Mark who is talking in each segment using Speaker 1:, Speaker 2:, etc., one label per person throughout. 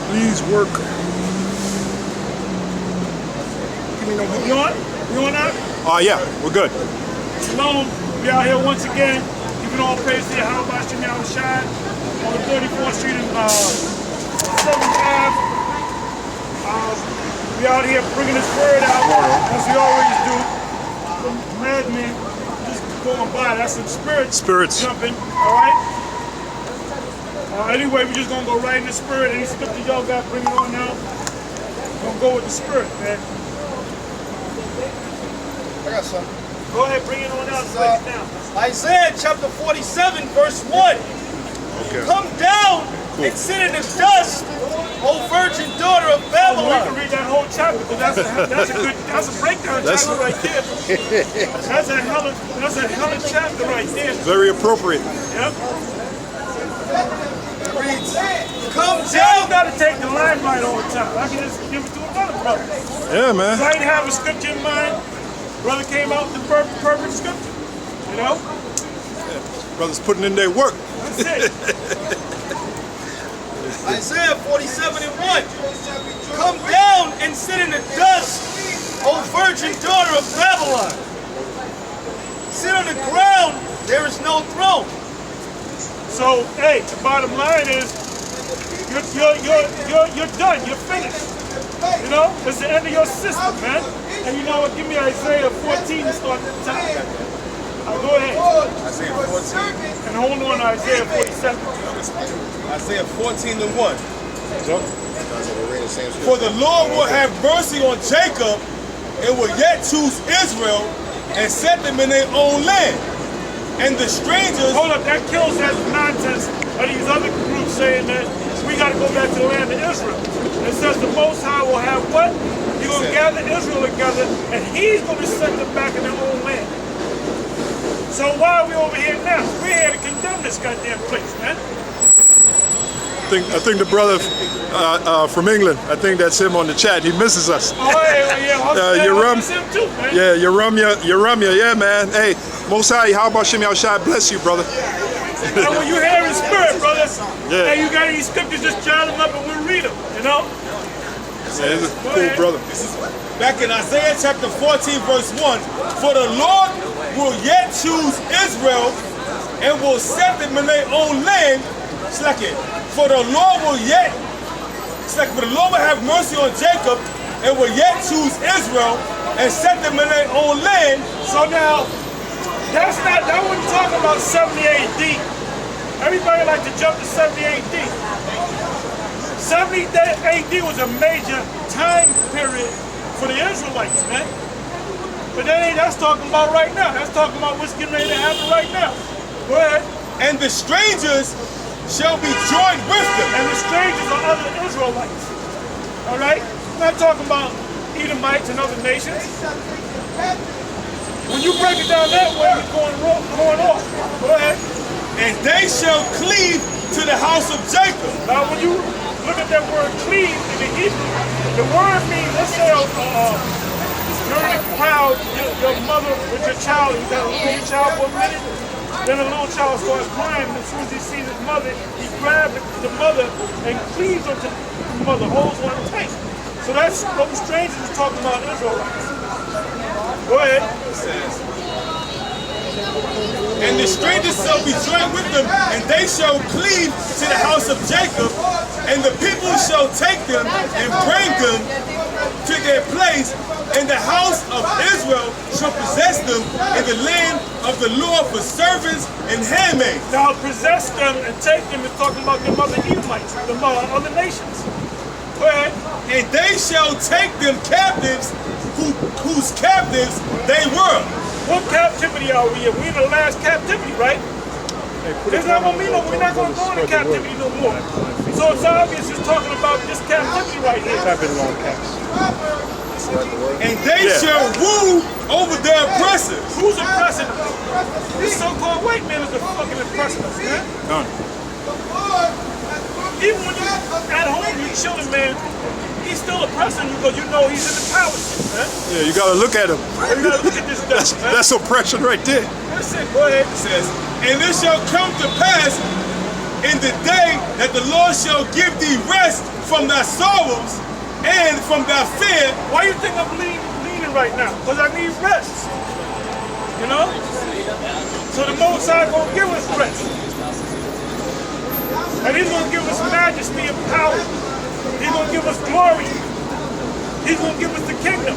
Speaker 1: Please work.
Speaker 2: Give me no. You on? You on that?
Speaker 1: Yeah, we're good.
Speaker 2: Shalom. We out here once again, giving all praise to Yahweh Shem Shai on the 34th Street and 7th Ave. We out here bringing this word out as we always do. The madmen just going by. That's some spirits jumping. All right. Anyway, we're just gonna go right in the spirit. Any scripture y'all got, bring it on out. We're gonna go with the spirit, man.
Speaker 3: I got some.
Speaker 2: Go ahead, bring it on out. Break it down.
Speaker 3: Isaiah chapter 47, verse 1.
Speaker 1: Okay.
Speaker 3: Come down and sit in the dust, O virgin daughter of Babylon.
Speaker 2: We can read that whole chapter, but that's a breakdown chapter right there. That's a hell of chapter right there.
Speaker 1: Very appropriate.
Speaker 2: Yep.
Speaker 3: Reads, come
Speaker 2: See, I
Speaker 3: down.
Speaker 2: gotta take the limelight all the time. I can just give it to another brother.
Speaker 1: Yeah, man.
Speaker 2: So I didn't have a scripture in mind. Brother came out with the perfect scripture. You know?
Speaker 1: Brothers putting in their work.
Speaker 2: That's it.
Speaker 3: Isaiah 47 and 1. Come down and sit in the dust, O virgin daughter of Babylon. Sit on the ground, there is no throne.
Speaker 2: So, hey, the bottom line is, you're done. You're finished. You know, it's the end of your system, man. And you know what? Give me Isaiah 14 to start at the top. Go ahead.
Speaker 3: Isaiah 14.
Speaker 2: And hold on to Isaiah 47.
Speaker 3: Isaiah 14 and 1. For the Lord will have mercy on Jacob and will yet choose Israel and set them in their own land. And the strangers...
Speaker 2: Hold up, that kills that nonsense of these other groups saying that we got to go back to the land of Israel. It says the Most High will have what? He's going to gather Israel together and he's going to set them back in their own land. So why are we over here now? We're here to condemn this goddamn place, man.
Speaker 1: I think the brother from England, I think that's him on the chat. He misses us.
Speaker 2: Oh, yeah. Him too, man.
Speaker 1: Yeah, Yerumya, yeah, man. Hey, Most High, how about Shem Shai bless you, brother?
Speaker 2: And when you hear in spirit, brother,
Speaker 1: yeah.
Speaker 2: Hey, you got any scriptures, just jot them up and we'll read them, you know?
Speaker 1: Yeah, he's a cool brother.
Speaker 3: Back in Isaiah chapter 14, verse 1, for the Lord will yet choose Israel and will set them in their own land. For the Lord will yet, for the Lord will have mercy on Jacob and will yet choose Israel and set them in their own land.
Speaker 2: So now, that wasn't talking about 70 AD. Everybody like to jump to 70 AD. 70 AD was a major time period for the Israelites, man. But that's talking about right now. That's talking about what's getting ready to happen right now. Go ahead.
Speaker 3: And the strangers shall be joined with them.
Speaker 2: And the strangers are other Israelites. All right? I'm not talking about Edomites and other nations. When you break it down that way, it's going off. Go ahead.
Speaker 3: And they shall cleave to the house of Jacob.
Speaker 2: Now, when you look at that word cleave in the Hebrew, the word means, let's say, you're in a crowd, your mother with your child, you got a little child for a minute, then the little child starts crying, and as soon as he sees his mother, he grabs the mother and cleaves onto the mother, holds on tight. So that's what the strangers is talking about Israelites. Go ahead.
Speaker 3: And the strangers shall be joined with them, and they shall cleave to the house of Jacob, and the people shall take them and bring them to their place, and the house of Israel shall possess them in the land of the Lord for servants and handmaids.
Speaker 2: Now possess them and take them is talking about them other Edomites, the other nations. Go ahead.
Speaker 3: And they shall take them captives, whose captives they were.
Speaker 2: What captivity are we in? We're in the last captivity, right? There's not gonna be we're not gonna go into captivity no more. So it's obvious it's talking about this captivity right here.
Speaker 3: And they shall rule over their oppressors.
Speaker 2: Who's oppressing us? This so-called white man is the fucking oppressing us, man.
Speaker 1: None.
Speaker 2: Even when you're at home, you're chilling, man, he's still oppressing you because you know he's in the power shit, man.
Speaker 1: Yeah, you gotta look at him.
Speaker 2: You gotta look at this stuff, man.
Speaker 1: That's oppression right there.
Speaker 2: That's it, go ahead.
Speaker 3: It says, and it shall come to pass in the day that the Lord shall give thee rest from thy sorrows and from thy fear.
Speaker 2: Why you think I'm leaning right now? Because I need rest. You know? So the Most High gonna give us rest. And he's gonna give us majesty and power. He's gonna give us glory. He's gonna give us the kingdom.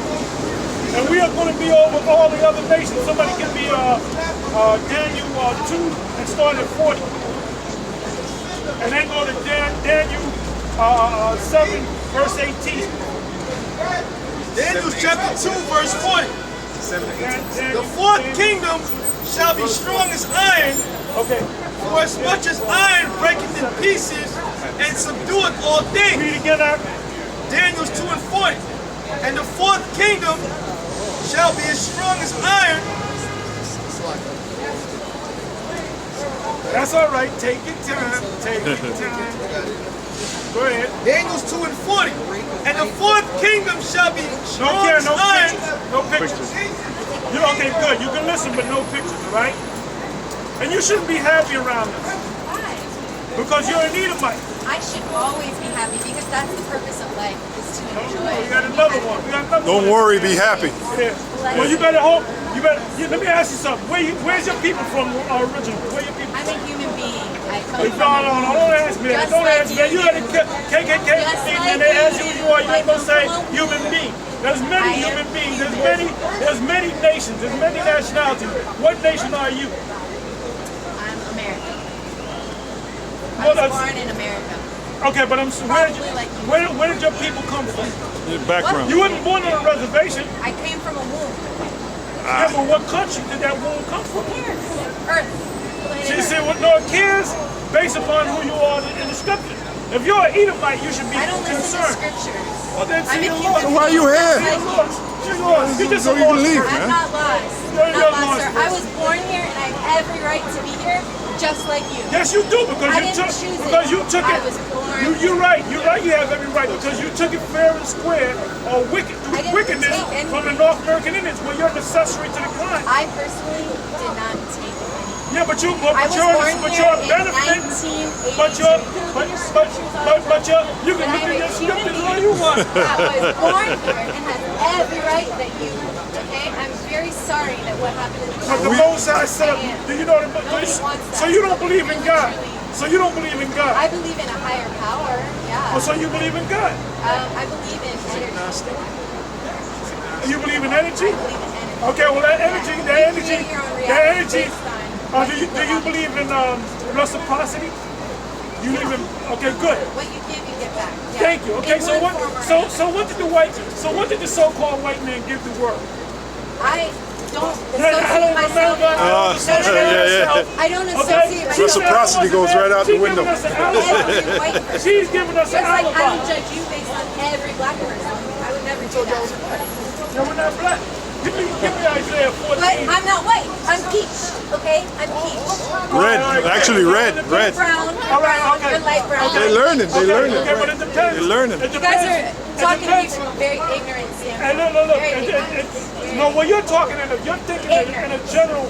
Speaker 2: And we are gonna be over all the other nations. Somebody can be Daniel 2 and start at 40. And then go to Daniel 7 verse 18.
Speaker 4: Daniel chapter 2 verse 40. The fourth kingdom shall be strong as iron,
Speaker 2: Okay.
Speaker 4: for as much as iron breaketh in pieces and subdueth all things.
Speaker 2: Read again now.
Speaker 4: Daniel 2 and 40. And the fourth kingdom shall be as strong as iron.
Speaker 2: That's all right. Take your time. Take your time. Go ahead.
Speaker 4: Daniel 2 and 40. And the fourth kingdom shall be strong as
Speaker 2: No
Speaker 4: iron.
Speaker 2: pictures. No pictures. You okay? Good. You can listen, but no pictures, right? And you shouldn't be happy around us
Speaker 5: Why?
Speaker 2: because you're an Edomite.
Speaker 5: I should always be happy because that's the purpose of life, is to enjoy.
Speaker 2: We got another one. We got another
Speaker 1: Don't
Speaker 2: one.
Speaker 1: worry, be happy.
Speaker 2: Yeah. Well, you better hope. You better. Let me ask you something. Where's your people from originally? Where your people?
Speaker 5: I'm a human being. I come
Speaker 2: Hey,
Speaker 5: from
Speaker 2: no, don't ask me that.
Speaker 5: Just
Speaker 2: Don't
Speaker 5: like
Speaker 2: ask me that. You had a KKK
Speaker 5: Just
Speaker 2: thing
Speaker 5: like
Speaker 2: and they ask you who you are. You're
Speaker 5: like
Speaker 2: supposed to say
Speaker 5: a woman.
Speaker 2: human being. There's many
Speaker 5: I am
Speaker 2: human beings.
Speaker 5: human.
Speaker 2: There's many nations. There's many nationalities. What nation are you?
Speaker 5: I'm American. I
Speaker 2: Well,
Speaker 5: was
Speaker 2: that's-
Speaker 5: born in America.
Speaker 2: Okay, but
Speaker 5: Probably like you.
Speaker 2: where did your people come from?
Speaker 1: Your background.
Speaker 2: You weren't born on a reservation.
Speaker 5: I came from a womb.
Speaker 2: Yeah, but what country did that womb come from?
Speaker 5: Who cares? Earth. Planet
Speaker 2: She
Speaker 5: Earth.
Speaker 2: said, well, no, it cares based upon who you are in the scripture. If you're an Edomite, you should be
Speaker 5: I don't listen to
Speaker 2: concerned.
Speaker 5: scriptures.
Speaker 2: Well, then
Speaker 5: I'm
Speaker 2: see,
Speaker 5: a
Speaker 2: you're
Speaker 5: human
Speaker 2: lost.
Speaker 5: being.
Speaker 1: Why are you here?
Speaker 5: Just like
Speaker 2: You're lost. You're lost. You're just a
Speaker 1: So you can
Speaker 2: lost
Speaker 1: leave,
Speaker 2: person.
Speaker 5: I'm
Speaker 1: man.
Speaker 5: not lost.
Speaker 2: You're
Speaker 5: I'm
Speaker 2: a
Speaker 5: not lost,
Speaker 2: lost
Speaker 5: sir. I
Speaker 2: person.
Speaker 5: was born here and I have every right to be here, just like you.
Speaker 2: Yes, you do because
Speaker 5: I
Speaker 2: you
Speaker 5: didn't
Speaker 2: took
Speaker 5: choose it.
Speaker 2: because you took
Speaker 5: I
Speaker 2: it.
Speaker 5: was born.
Speaker 2: You're right. You're right. You have every right because you took it fair and square or
Speaker 5: I didn't
Speaker 2: wickedness
Speaker 5: take anything.
Speaker 2: from the North American Indians. Well, you're necessary to the crime.
Speaker 5: I personally did not take anything.
Speaker 2: Yeah, but
Speaker 5: I was
Speaker 2: you're
Speaker 5: born
Speaker 2: but
Speaker 5: here
Speaker 2: you're
Speaker 5: in
Speaker 2: benefit.
Speaker 5: 1982.
Speaker 2: But you're
Speaker 5: You can look at your scriptures all you want.
Speaker 2: you can
Speaker 5: And
Speaker 2: look
Speaker 5: I'm
Speaker 2: at
Speaker 5: a
Speaker 2: your
Speaker 5: human
Speaker 2: scriptures all
Speaker 5: being
Speaker 2: you want.
Speaker 5: that was born here and has every right that you, okay? I'm very sorry that what happened in the
Speaker 2: But the Most High set up. Do you know the
Speaker 5: Nobody wants that.
Speaker 2: So you don't believe in God. So you don't believe in God.
Speaker 5: I believe in a higher power, yeah.
Speaker 2: Oh, so you believe in God.
Speaker 5: I believe in energy.
Speaker 2: You believe in energy?
Speaker 5: I believe in energy.
Speaker 2: Okay, well that energy,
Speaker 5: You create your own reality based on
Speaker 2: do you believe in reciprocity? You believe in? Okay, good.
Speaker 5: what you give, you get back. Yeah.
Speaker 2: Thank you. Okay,
Speaker 5: In
Speaker 2: so
Speaker 5: one
Speaker 2: what?
Speaker 5: form or
Speaker 2: So what did the so-called white man give the world?
Speaker 5: I don't
Speaker 2: I
Speaker 5: associate
Speaker 2: don't
Speaker 5: myself.
Speaker 2: remember.
Speaker 5: I don't
Speaker 2: Okay.
Speaker 5: associate myself.
Speaker 1: Reciprocity goes right out the
Speaker 2: She's
Speaker 1: window.
Speaker 2: giving us an
Speaker 5: with
Speaker 2: alibi.
Speaker 5: every white person.
Speaker 2: She's giving us
Speaker 5: Just
Speaker 2: an
Speaker 5: like I
Speaker 2: alibi.
Speaker 5: don't judge you based on every black person. I would never do that.
Speaker 2: Yeah, we're not black. Give me Isaiah 14.
Speaker 5: But I'm not white. I'm peach. Okay? I'm peach.
Speaker 1: Red, actually red.
Speaker 5: Brown.
Speaker 2: All right,
Speaker 5: Brown.
Speaker 2: okay.
Speaker 5: You're light brown.
Speaker 1: They learning, they learning.
Speaker 2: Okay, but it depends.
Speaker 1: They're learning.
Speaker 2: It
Speaker 5: You guys are
Speaker 2: depends.
Speaker 5: talking to me
Speaker 2: It
Speaker 5: from a very ignorant standpoint.
Speaker 2: And look.
Speaker 5: Very ignorant.
Speaker 2: No, well, you're talking you're thinking in a general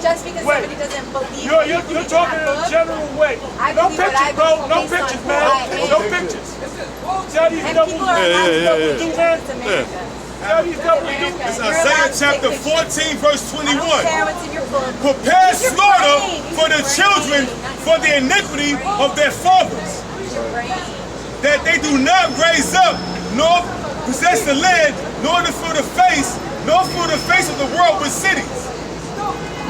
Speaker 5: Just because
Speaker 2: way.
Speaker 5: somebody doesn't believe
Speaker 2: You're,
Speaker 5: what you
Speaker 2: you're,
Speaker 5: believe
Speaker 2: you're talking in
Speaker 5: that
Speaker 2: a
Speaker 5: book,
Speaker 2: general way.
Speaker 5: I
Speaker 2: No
Speaker 5: believe what
Speaker 2: pictures,
Speaker 5: I
Speaker 2: bro.
Speaker 5: believe
Speaker 2: No
Speaker 5: based on
Speaker 2: pictures,
Speaker 5: who
Speaker 2: man.
Speaker 5: I am.
Speaker 2: No pictures. See how these
Speaker 5: and
Speaker 2: devils
Speaker 5: people are
Speaker 2: do,
Speaker 5: not
Speaker 2: man?
Speaker 5: supposed to
Speaker 2: Do,
Speaker 5: do
Speaker 2: man?
Speaker 5: it's America.
Speaker 2: See how these devils do?
Speaker 5: America.
Speaker 3: It's
Speaker 5: You're
Speaker 3: Isaiah
Speaker 5: allowed to take
Speaker 3: chapter
Speaker 5: pictures.
Speaker 3: 14, verse
Speaker 5: I don't
Speaker 3: 21.
Speaker 5: care what's in your book.
Speaker 3: Prepare
Speaker 5: Use your
Speaker 3: slaughter
Speaker 5: brain. Use
Speaker 3: for
Speaker 5: your
Speaker 3: the
Speaker 5: brain.
Speaker 3: children for the iniquity of their fathers,
Speaker 5: Use your brain.
Speaker 3: that they do not raise up, nor possess the land, nor to fill the face, nor fill the face of the world with cities.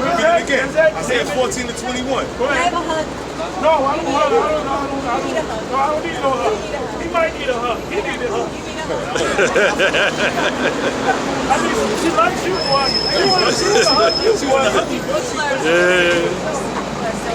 Speaker 3: Read it again. Isaiah 14 to 21.
Speaker 2: Go
Speaker 5: Can I
Speaker 2: ahead.
Speaker 5: have a hug?
Speaker 2: No, I don't hug. I
Speaker 5: need a hug.
Speaker 2: No, I don't need no hug.
Speaker 5: need a hug.
Speaker 2: He might need a hug. He need a hug.
Speaker 5: You need a hug.
Speaker 2: I mean, she likes you, boy. She wants to hug you, boy.
Speaker 5: People are so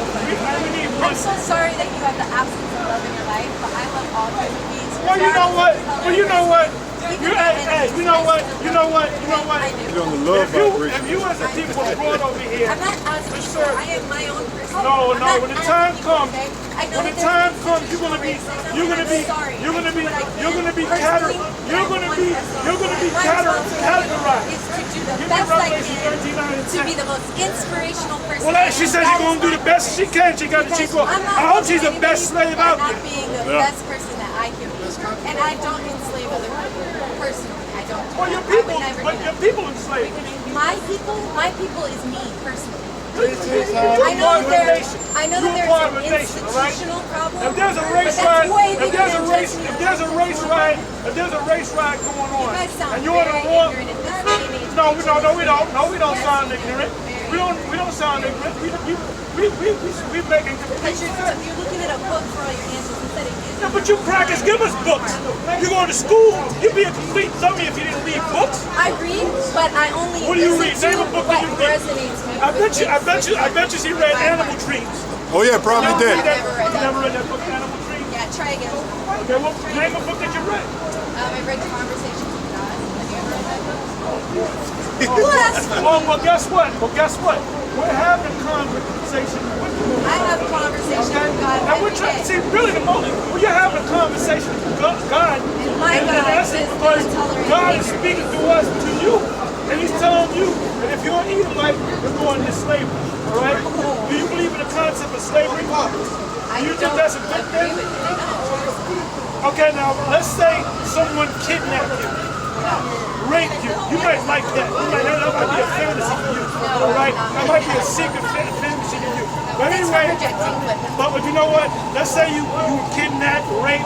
Speaker 5: funny.
Speaker 2: We need one.
Speaker 5: I'm so sorry that you have the absence of love in your life, but I love all human beings.
Speaker 2: Well, you know what? Well, you know what? You know what? You know what? You know what?
Speaker 1: You're on the love vibration.
Speaker 2: If you as a people were brought over here,
Speaker 5: I'm not asking
Speaker 2: to
Speaker 5: for,
Speaker 2: serve.
Speaker 5: I am my own person.
Speaker 2: No,
Speaker 5: I'm
Speaker 2: no.
Speaker 5: not
Speaker 2: When the
Speaker 5: asking
Speaker 2: time
Speaker 5: people,
Speaker 2: comes,
Speaker 5: okay? I know
Speaker 2: when
Speaker 5: that
Speaker 2: the
Speaker 5: there
Speaker 2: time
Speaker 5: are
Speaker 2: comes,
Speaker 5: things
Speaker 2: you're gonna be,
Speaker 5: I'm
Speaker 2: you're gonna be,
Speaker 5: sorry.
Speaker 2: you're gonna be,
Speaker 5: But I
Speaker 2: you're gonna be
Speaker 5: personally,
Speaker 2: you're gonna be, you're gonna be
Speaker 5: my responsibility
Speaker 2: categorized.
Speaker 5: is to do the
Speaker 2: Give me
Speaker 5: best I
Speaker 2: Revelation
Speaker 5: can
Speaker 2: 13:9 and
Speaker 5: to
Speaker 2: 10.
Speaker 5: be the most inspirational person.
Speaker 2: Well,
Speaker 5: I
Speaker 2: she
Speaker 5: am.
Speaker 2: says she's gonna do the best she can. She got. I hope she's the best slave out
Speaker 5: Not
Speaker 2: there.
Speaker 5: being the best person that I can be, and I don't enslave other people personally. I don't.
Speaker 2: Well, your
Speaker 5: I
Speaker 2: people,
Speaker 5: would never
Speaker 2: but
Speaker 5: do
Speaker 2: your
Speaker 5: that.
Speaker 2: people enslaved.
Speaker 5: My people is me personally.
Speaker 2: You're
Speaker 5: I know
Speaker 2: part of a
Speaker 5: that
Speaker 2: nation.
Speaker 5: there's
Speaker 2: You're part of a
Speaker 5: an
Speaker 2: nation, all right?
Speaker 5: institutional problem.
Speaker 2: If there's a race
Speaker 5: but that's
Speaker 2: ride,
Speaker 5: way
Speaker 2: if
Speaker 5: bigger
Speaker 2: there's a
Speaker 5: than
Speaker 2: race,
Speaker 5: just me.
Speaker 2: if there's a race ride, if there's a race ride going on,
Speaker 5: You guys sound
Speaker 2: and you're on
Speaker 5: very
Speaker 2: the wrong.
Speaker 5: ignorant at this day and age.
Speaker 2: No, we don't sound ignorant. We don't sound ignorant. We making complete
Speaker 5: Because
Speaker 2: sense.
Speaker 5: you're looking at a book for all your answers instead of using.
Speaker 2: Yeah, but you practice. Give us books. You go to school. You'd be a complete dummy if you didn't read books.
Speaker 5: I read, but I only
Speaker 2: What do you
Speaker 5: listen
Speaker 2: read? Name a
Speaker 5: to
Speaker 2: book
Speaker 5: what
Speaker 2: that you read.
Speaker 5: resonates me.
Speaker 2: I bet you she read Animal Dreams.
Speaker 1: Oh yeah, probably
Speaker 2: You
Speaker 1: did.
Speaker 2: never read that book, Animal Dreams?
Speaker 5: Yeah, try again.
Speaker 2: Okay, well, name a book that you read.
Speaker 5: I read Conversations with God. Have you ever read that book?
Speaker 2: Well, guess what? We're having conversation with you.
Speaker 5: I have conversations with God
Speaker 2: And we're
Speaker 5: every
Speaker 2: trying to
Speaker 5: day.
Speaker 2: see really the moment when you're having a conversation with God,
Speaker 5: my
Speaker 2: and
Speaker 5: God
Speaker 2: that's
Speaker 5: is
Speaker 2: because
Speaker 5: intolerant
Speaker 2: God
Speaker 5: of
Speaker 2: is
Speaker 5: ignorance.
Speaker 2: speaking to us, to you, and He's telling you that if you're an Edomite, you're going into slavery. All right? Do you believe in the concept of slavery?
Speaker 5: I
Speaker 2: You think
Speaker 5: don't
Speaker 2: that's a good
Speaker 5: agree
Speaker 2: thing?
Speaker 5: with it. No.
Speaker 2: Okay, now let's say someone kidnapped you, raped you. You might like that. That might be a fantasy for you. All right? That might be a secret fantasy to you. But
Speaker 5: Thanks for
Speaker 2: anyway,
Speaker 5: projecting,
Speaker 2: but you know what? Let's say you were kidnapped, raped.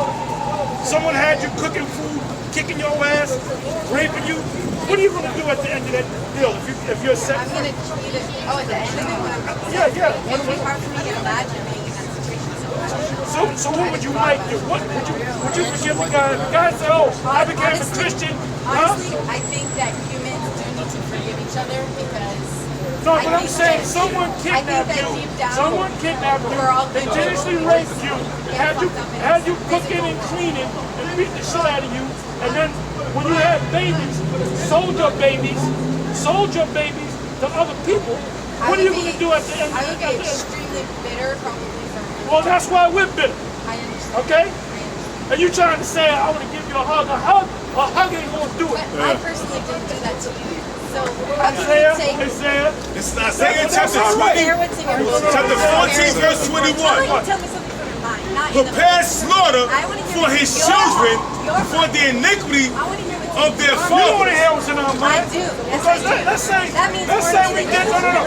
Speaker 2: Someone had you cooking food, kicking your ass, raping you. What are you going to do at the end of that deal if you're set?
Speaker 5: I'm going to treat it. Oh, at the end of it, when I'm
Speaker 2: Yeah.
Speaker 5: it would be hard for me to imagine being in that situation so much.
Speaker 2: So what would you like to do? Would you forgive the guy? The guy said, "Oh, I became a Christian."
Speaker 5: Honestly, I think that humans do need to forgive each other because.
Speaker 2: No, but I'm saying someone
Speaker 5: I think
Speaker 2: kidnapped
Speaker 5: that
Speaker 2: you.
Speaker 5: deep down,
Speaker 2: Someone kidnapped you.
Speaker 5: we're all
Speaker 2: They
Speaker 5: good
Speaker 2: intentionally
Speaker 5: people.
Speaker 2: raped you. Had you cooking and cleaning and beating the shit out of you. And then when you had babies, sold your babies to other people. What are you going to do at the end?
Speaker 5: I would be extremely bitter, probably for me.
Speaker 2: Well, that's why we're bitter.
Speaker 5: I understand.
Speaker 2: Okay? And you trying to say, I want to give you a hug. A hug ain't going to do it.
Speaker 5: But I personally didn't do that to you. So I'm going to take.
Speaker 2: Isaiah.
Speaker 3: It's Isaiah
Speaker 2: That's
Speaker 3: chapter
Speaker 2: all right.
Speaker 3: 20,
Speaker 5: Share what's in your book.
Speaker 3: chapter 14, verse 21.
Speaker 5: I want you to tell me something from your mind, not in the
Speaker 3: Prepare slaughter
Speaker 5: I wanna hear
Speaker 3: for
Speaker 5: what's
Speaker 3: his
Speaker 5: in
Speaker 3: children
Speaker 5: your
Speaker 3: for the iniquity
Speaker 5: I want to hear what's
Speaker 3: of
Speaker 5: in
Speaker 3: their
Speaker 5: your
Speaker 2: You don't want to
Speaker 3: fathers.
Speaker 2: hear what's in our
Speaker 5: I
Speaker 2: mind.
Speaker 5: do. Yes,
Speaker 2: Because
Speaker 5: I do.
Speaker 2: let's say
Speaker 5: That means
Speaker 2: we did no.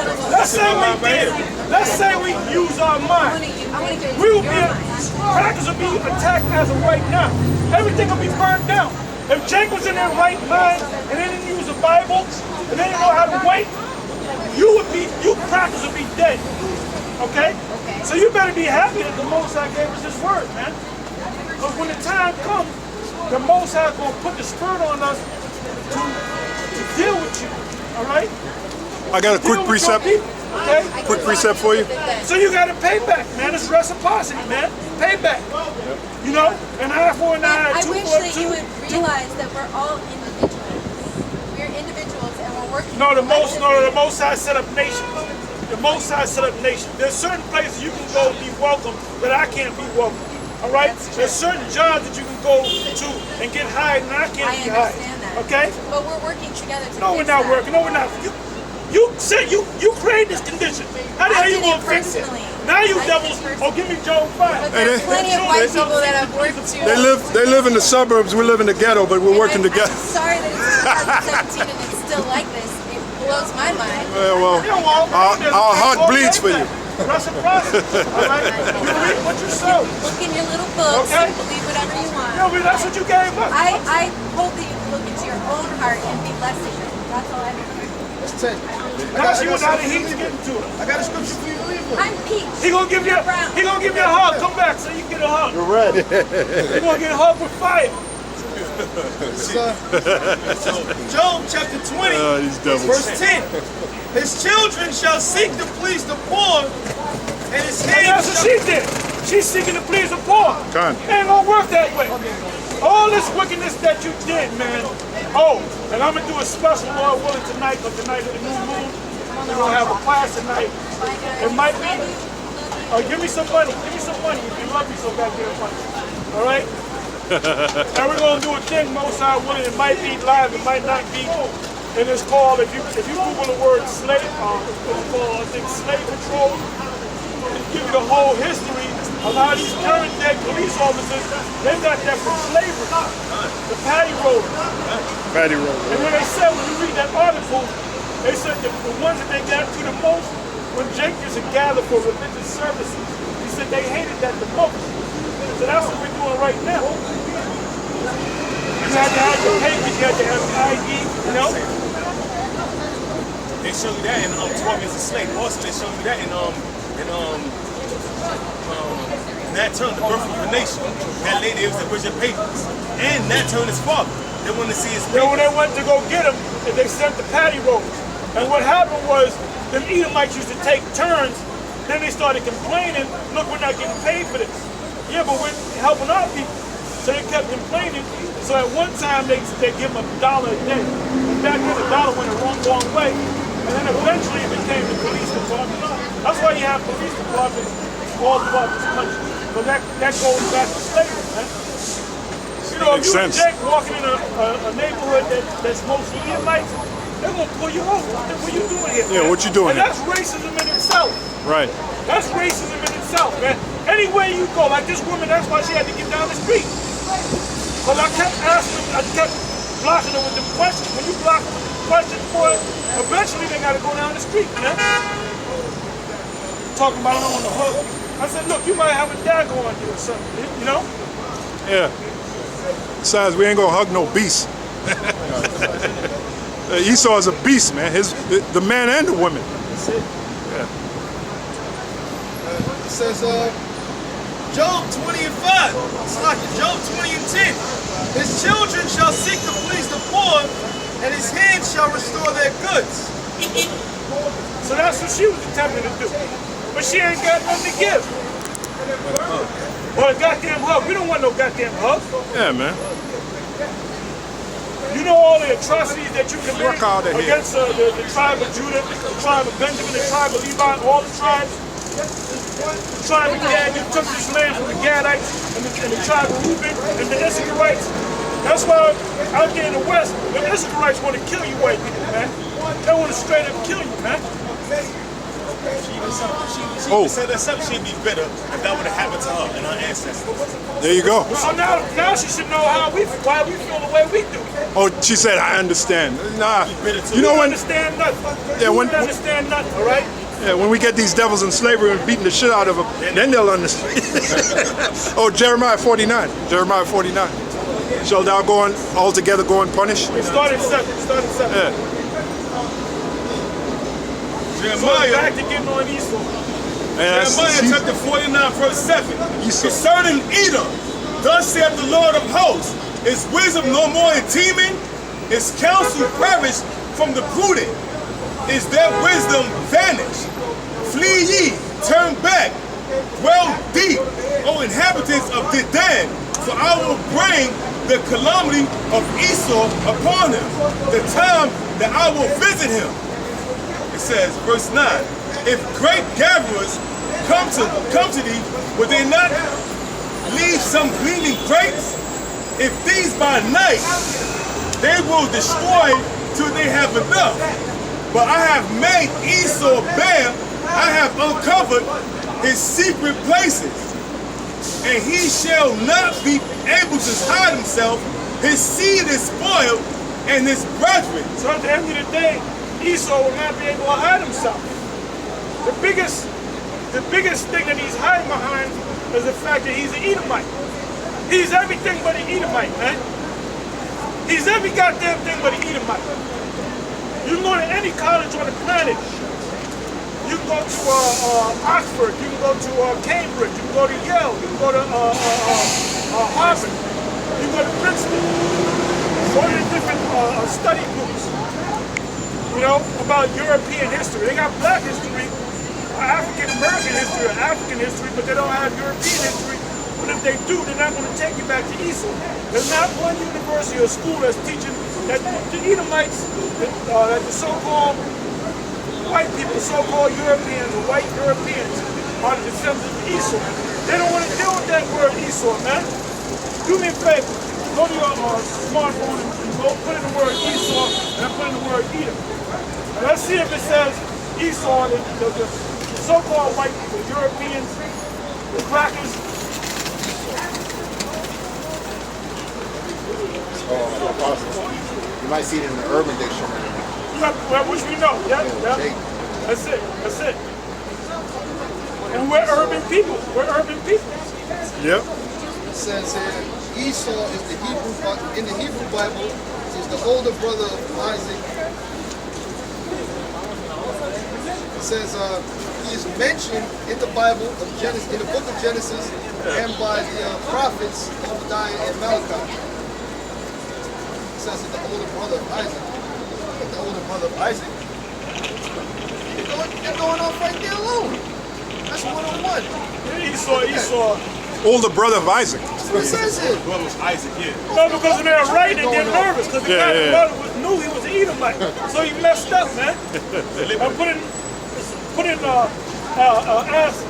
Speaker 2: Let's say we use our mind.
Speaker 5: I want to hear
Speaker 2: We will
Speaker 5: what's
Speaker 2: be
Speaker 5: in your mind.
Speaker 2: practice will be attacked as of right now. Everything will be burned down. If Jake was in their right mind and they didn't use the Bible and they didn't know how to wait, you practice would be dead. Okay? So you better be happy that the Most High gave us His word, man. Because when the time comes, the Most High gonna put the spirit on us to deal with you. All right?
Speaker 1: I got a quick
Speaker 2: Deal with your
Speaker 1: precept.
Speaker 2: people, okay?
Speaker 1: Quick precept for you.
Speaker 2: So you got to pay back, man. It's reciprocity, man. Pay back. You know, an eye for an eye,
Speaker 5: I
Speaker 2: two
Speaker 5: wish
Speaker 2: for
Speaker 5: that
Speaker 2: two.
Speaker 5: you would realize that we're all individuals. We're individuals and we're working.
Speaker 2: No, the Most
Speaker 5: collectively.
Speaker 2: High set up nations. The Most High set up nations. There's certain places you can go and be welcome that I can't be welcome. All right? There's certain jobs that you can go to and get hired and I can't be hired.
Speaker 5: understand that.
Speaker 2: Okay?
Speaker 5: But we're working together to
Speaker 2: No, we're
Speaker 5: fix
Speaker 2: not
Speaker 5: that.
Speaker 2: working. No, we're not. You said you created this condition. How the hell
Speaker 5: I
Speaker 2: you
Speaker 5: did
Speaker 2: gonna
Speaker 5: it
Speaker 2: fix it?
Speaker 5: personally.
Speaker 2: Now you
Speaker 5: I did it
Speaker 2: devils.
Speaker 5: personally.
Speaker 2: Oh, give me Job 5.
Speaker 5: But there's
Speaker 1: they-
Speaker 5: plenty of white people that have worked too.
Speaker 1: They live in the suburbs. We live in the ghetto, but we're working
Speaker 5: I'm
Speaker 1: together.
Speaker 5: sorry that it's 2017 and it's still like this. It blows my mind.
Speaker 1: Well, our heart bleeds for you.
Speaker 2: Reciprocity. All right? You read what you sow.
Speaker 5: Look in your little books
Speaker 2: Okay.
Speaker 5: and believe whatever you want.
Speaker 2: No, but that's what you gave us.
Speaker 5: I hope that you can look into your own heart and be less ignorant. That's all I mean.
Speaker 4: Let's take.
Speaker 2: Now she knows how the heat's getting to it.
Speaker 4: I got a scripture for you to leave with.
Speaker 5: I'm peach.
Speaker 2: He gonna give you a hug. Come back so you can get a hug.
Speaker 1: You're red.
Speaker 2: You're gonna get a hug with fire.
Speaker 4: Job chapter 20,
Speaker 1: These devils.
Speaker 4: verse 10. His children shall seek to please the poor, and his
Speaker 2: And that's
Speaker 4: hands
Speaker 2: what
Speaker 4: shall...
Speaker 2: she did. She's seeking to please the poor.
Speaker 1: Con.
Speaker 2: It ain't gonna work that way. All all this wickedness that you did, man. Oh, and I'm gonna do a special Lord willing tonight, but tonight is the new moon. We're gonna have a class tonight. It might be, give me some money. Give me some money if you love me so goddamn much. All right? And we're gonna do a thing, most I willing. It might be live, it might not be. And it's called, if you Google the word slave, it's called, I think, slave control. It give you the whole history of how these current day police officers, they got that from slavery. The patty rollers.
Speaker 1: Patty roller.
Speaker 2: And then they said, when you read that article, they said that the ones that they got to the most, when Jenkins had gathered for religious services, he said they hated that the most. So that's what we're doing right now. You had to have your papers, you had to have your ID, you know?
Speaker 3: They show you that in 12 Years a Slave. Also, they show you that in Nat Turner, The Birth of a Nation. That lady was the Bridget Papers. And Nat Turner's father. They wanted to see his papers.
Speaker 2: Then when they went to go get him, they sent the patty rollers. And what happened was, them Edomites used to take turns, then they started complaining, look, we're not getting paid for this. Yeah, but we're helping our people. So they kept complaining. So at one time, they give them $1 a day. And back then, the dollar went a wrong way. And then eventually it became the police department. That's why you have police departments all throughout this country. But that goes back to slavery, man. You know, if you and Jake walking in a neighborhood that's mostly Edomites, they're going to pull you over. What are you doing here, man?
Speaker 1: Yeah, what you doing
Speaker 2: and
Speaker 1: here?
Speaker 2: that's racism in itself.
Speaker 1: Right.
Speaker 2: That's racism in itself, man. Anywhere you go, like this woman, that's why she had to get down the street. Because I kept asking, I kept blocking her with them questions. When you block them with the questions, boy, eventually they got to go down the street, man. Talking about her on the hook. I said, look, you might have a dagger on you or something, you know?
Speaker 1: Yeah. Besides, we ain't gonna hug no beast. Esau is a beast, man. The man and the woman.
Speaker 2: That's it.
Speaker 1: Yeah.
Speaker 4: It says, Job 20 and 5. It's like Job 20 and 10. His children shall seek to please the poor, and his hands shall restore their goods.
Speaker 2: So that's what she was attempting to do. But she ain't got nothing to give. Or a goddamn hug. We don't want no goddamn hug.
Speaker 1: Yeah, man.
Speaker 2: You know all the atrocities that you committed
Speaker 1: Work out of here.
Speaker 2: against the tribe of Judah, the tribe of Benjamin, the tribe of Levi, all the tribes. The tribe of Gad, you took this land from the Gadites and the tribe of Reuben and the Issacharites. That's why out there in the West, the Issacharites want to kill you white people, man. They want to straight up kill you, man.
Speaker 3: She said herself she'd be bitter if that would have happened to her and her ancestors.
Speaker 1: There you go.
Speaker 2: So now she should know why we feel the way we do.
Speaker 1: Oh, she said, I understand. Nah, you know
Speaker 2: You
Speaker 1: when?
Speaker 2: understand nothing.
Speaker 1: Yeah,
Speaker 2: You
Speaker 1: when-
Speaker 2: don't understand nothing, all right?
Speaker 1: Yeah, when we get these devils in slavery and beating the shit out of them, then they'll understand. Oh, Jeremiah 49. Jeremiah 49. Shall thou go on all together go and punish?
Speaker 2: It started 7.
Speaker 1: Yeah.
Speaker 2: So
Speaker 3: Jeremiah,
Speaker 2: back to getting on Esau.
Speaker 1: And
Speaker 3: Jeremiah chapter 49, verse 7.
Speaker 1: Esau.
Speaker 3: Concerning Edom, thus saith the Lord of hosts, is wisdom no more in teeming? Is counsel perished from the prudent? Is their wisdom vanished? Flee ye, turn back, dwell deep, O inhabitants of Dedan, for I will bring the calamity of Esau upon him, the time that I will visit him. It says, verse 9, if great gatherers come to thee, will they not leave some gleaming grapes? If these by night, they will destroy till they have enough. But I have made Esau bare, I have uncovered his secret places, and he shall not be able to hide himself. His seed is spoiled, and his brethren.
Speaker 2: So at the end of the day, Esau will not be able to hide himself. The biggest thing that he's hiding behind is the fact that he's an Edomite. He's everything but an Edomite, man. He's every goddamn thing but an Edomite. You can go to any college on the planet. You can go to Oxford. You can go to Cambridge. You can go to Yale. You can go to Harvard. You can go to Princeton. All the different study groups, you know, about European history. They got black history, African American history, or African history, but they don't have European history But if they do, they're not going to take you back to Esau. There's not one university or school that's teaching that the Edomites, that the so-called white people, so-called Europeans, or white Europeans, are the descendants of Esau. They don't want to deal with that word Esau, man. Do me a favor. Go to your smartphone and go put in the word Esau and put in the word Edom. And let's see if it says Esau, the so-called white people, Europeans, the crackers.
Speaker 6: You might see it in the Urban Dictionary.
Speaker 2: Well, which we know, yeah. That's it, that's it. And we're urban people,
Speaker 1: Yep.
Speaker 4: It says here, Esau is the Hebrew, in the Hebrew Bible, is the older brother of Isaac. It says he is mentioned in the Bible of Genesis, in the book of Genesis, and by the prophets Obadiah and Malachi. It says he's the older brother of Isaac. The older brother of Isaac. They're going off right there alone. That's 101.
Speaker 2: Esau.
Speaker 1: Older brother of Isaac.
Speaker 4: What it says here?
Speaker 3: Brother was Isaac, yeah.
Speaker 2: No, because when they're right, they get nervous. Because the guy's brother knew he was an Edomite. So he messed up, man. And put in ask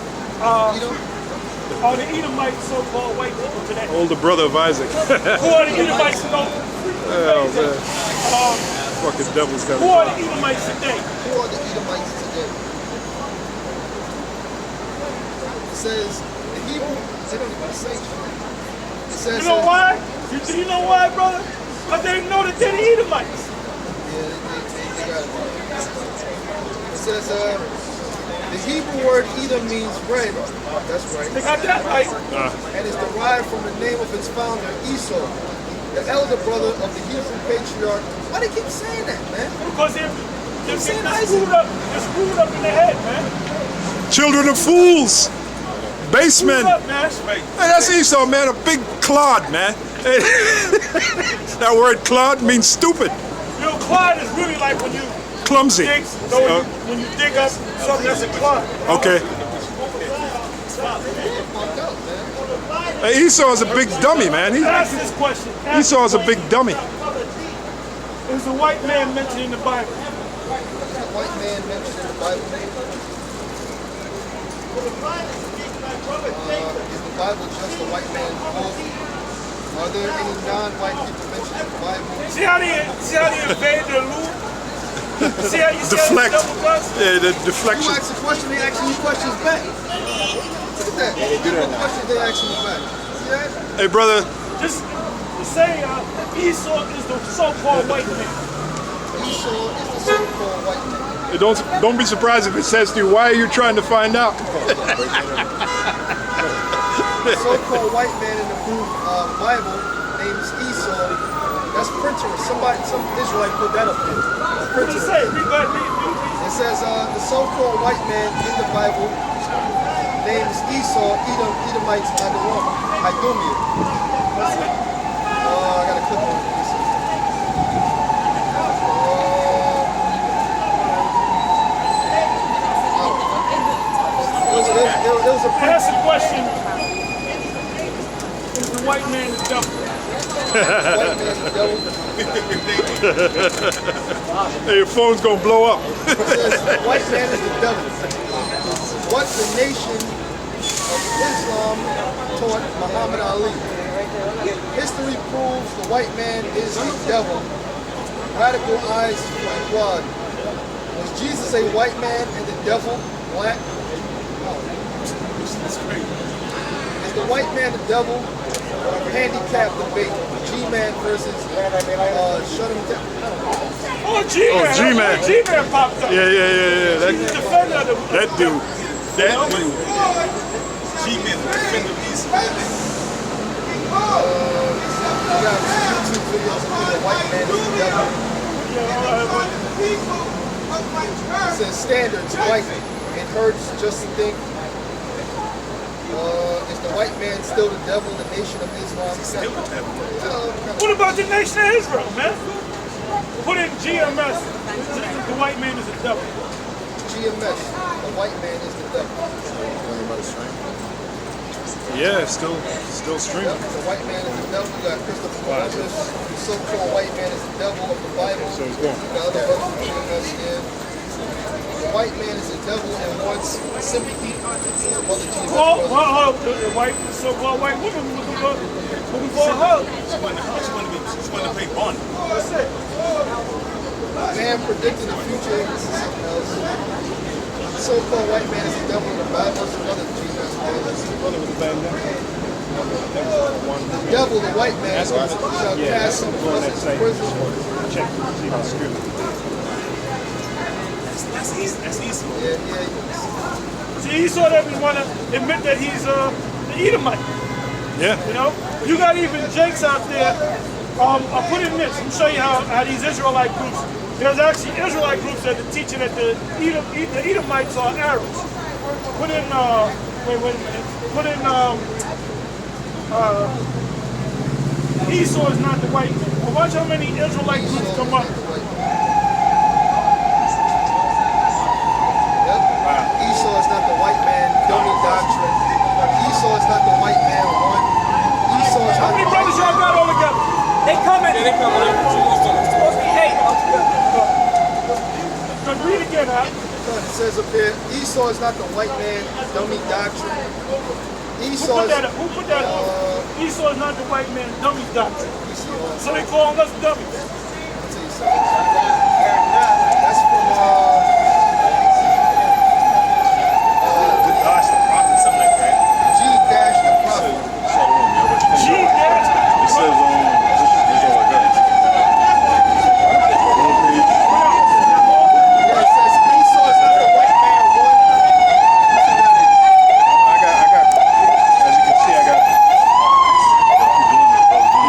Speaker 2: are the Edomites so-called white people today?
Speaker 1: Older brother of Isaac.
Speaker 2: Who are the Edomites?
Speaker 1: Oh, man. Fucking devil's got
Speaker 2: Who are the Edomites today?
Speaker 4: Who are the Edomites today? It says the Hebrew. They don't even say. It says.
Speaker 2: You know why? You know why, brother? Because they know that they're the Edomites.
Speaker 4: Yeah, they got it. It says the Hebrew word Edom means red. That's right.
Speaker 2: They got that right.
Speaker 4: And is derived from the name of its founder, Esau, the elder brother of the Hebrew patriarch. Why they keep saying that, man?
Speaker 2: Because they're screwed up in the head, man.
Speaker 1: Children of fools. Basemen.
Speaker 2: Screwed up, man.
Speaker 1: Hey, that's Esau, man. A big clod, man. That word clod means stupid.
Speaker 2: You know, clod is really like when you
Speaker 1: Clumsy.
Speaker 2: dig, so when you dig up something that's a clod.
Speaker 1: Okay. Hey, Esau is a big dummy, man.
Speaker 2: Ask this question.
Speaker 1: Esau is a big dummy.
Speaker 2: Is a white man mentioned in the Bible?
Speaker 4: White man mentioned in the Bible. Is the Bible just a white man's book? Are there any non-white people mentioned in the Bible?
Speaker 2: See how they invade the loop? See how you
Speaker 1: Deflect. Yeah, the
Speaker 4: You
Speaker 1: deflection.
Speaker 4: ask a question, they asking you questions back. Look at that. They do that now. Questions they asking you back. See that?
Speaker 1: Hey, brother.
Speaker 2: Just say Esau is the so-called white man.
Speaker 4: Esau is the so-called white man.
Speaker 1: Hey, don't be surprised if it says to you, why are you trying to find out?
Speaker 4: The so-called white man in the Bible named Esau. That's printer. Some Israelite put that up there.
Speaker 2: What does it say?
Speaker 4: It says the so-called white man in the Bible names Esau, Edomites, Idumea. I gotta click on it. There was a
Speaker 2: Ask the question. Is the white man the devil?
Speaker 4: white man the devil.
Speaker 1: Hey, your phone's gonna blow up.
Speaker 4: It says white man is the devil. What the nation of Islam taught Muhammad Ali. History proves the white man is the devil. Radical eyes like blood. Was Jesus a white man and the devil black? No. Is the white man the devil? Handicap debate. G-Man versus shut him down.
Speaker 2: Oh, G-Man.
Speaker 1: Oh, G-Man.
Speaker 2: G-Man popped up.
Speaker 1: Yeah.
Speaker 2: He's the defender of the
Speaker 1: That dude.
Speaker 3: G-Man, the defender of Esau.
Speaker 4: We got YouTube videos of the white man is the devil. It says standards, white, and hurts just to think. Is the white man still the devil, the nation of Islam?
Speaker 2: What about the nation of Israel, man? Put in GMS. The white man is the devil.
Speaker 4: GMS, the white man is the devil.
Speaker 1: Yeah, still streaming.
Speaker 4: The white man is the devil. You got Christopher Columbus. The so-called white man is the devil of the Bible.
Speaker 1: So it's going.
Speaker 4: The other brothers from GMS again. The white man is the devil and wants sympathy. The mother GMS
Speaker 2: the white, so-called white woman looking for a hug.
Speaker 3: She wanted to pay bond.
Speaker 2: That's it.
Speaker 4: Man predicting the future. This is something else. The so-called white man is the devil of the Bible. That's another GMS brothers. The devil, the white man, shall cast him into prison.
Speaker 1: Check. See if it's true.
Speaker 3: That's easy.
Speaker 4: Yeah.
Speaker 2: See, Esau doesn't want to admit that he's the Edomite.
Speaker 1: Yeah.
Speaker 2: You know, you got even Jakes out there. I'll put in this. I'll show you how these Israelite groups. There's actually Israelite groups that are teaching that the Edomites are Arabs. Put in wait a minute. Put in Esau is not the white man. Well, watch how many Israelite groups come up.
Speaker 4: Esau is not the white man, dummy doctrine. Esau is not the white man, one. Esau is
Speaker 2: How
Speaker 4: not
Speaker 2: many
Speaker 4: the
Speaker 2: brothers y'all got all together?
Speaker 7: They coming. Yeah, they coming. It's supposed to be 8 altogether.
Speaker 2: Good, read again, huh?
Speaker 4: It says up here, Esau is not the white man, dummy doctrine. Esau
Speaker 2: Who put
Speaker 4: is
Speaker 2: that up? Who put that up? Esau is not the white man, dummy doctrine. So they calling us dummies.
Speaker 4: I'll tell you something. That's from
Speaker 3: Gosh, the prophet, something like that.
Speaker 4: G-Dash the Prophet.
Speaker 2: G-Dash.
Speaker 6: It says this is all I got.
Speaker 4: Yeah, it says Esau is not the white man, one.
Speaker 1: I got. As you can see, I got.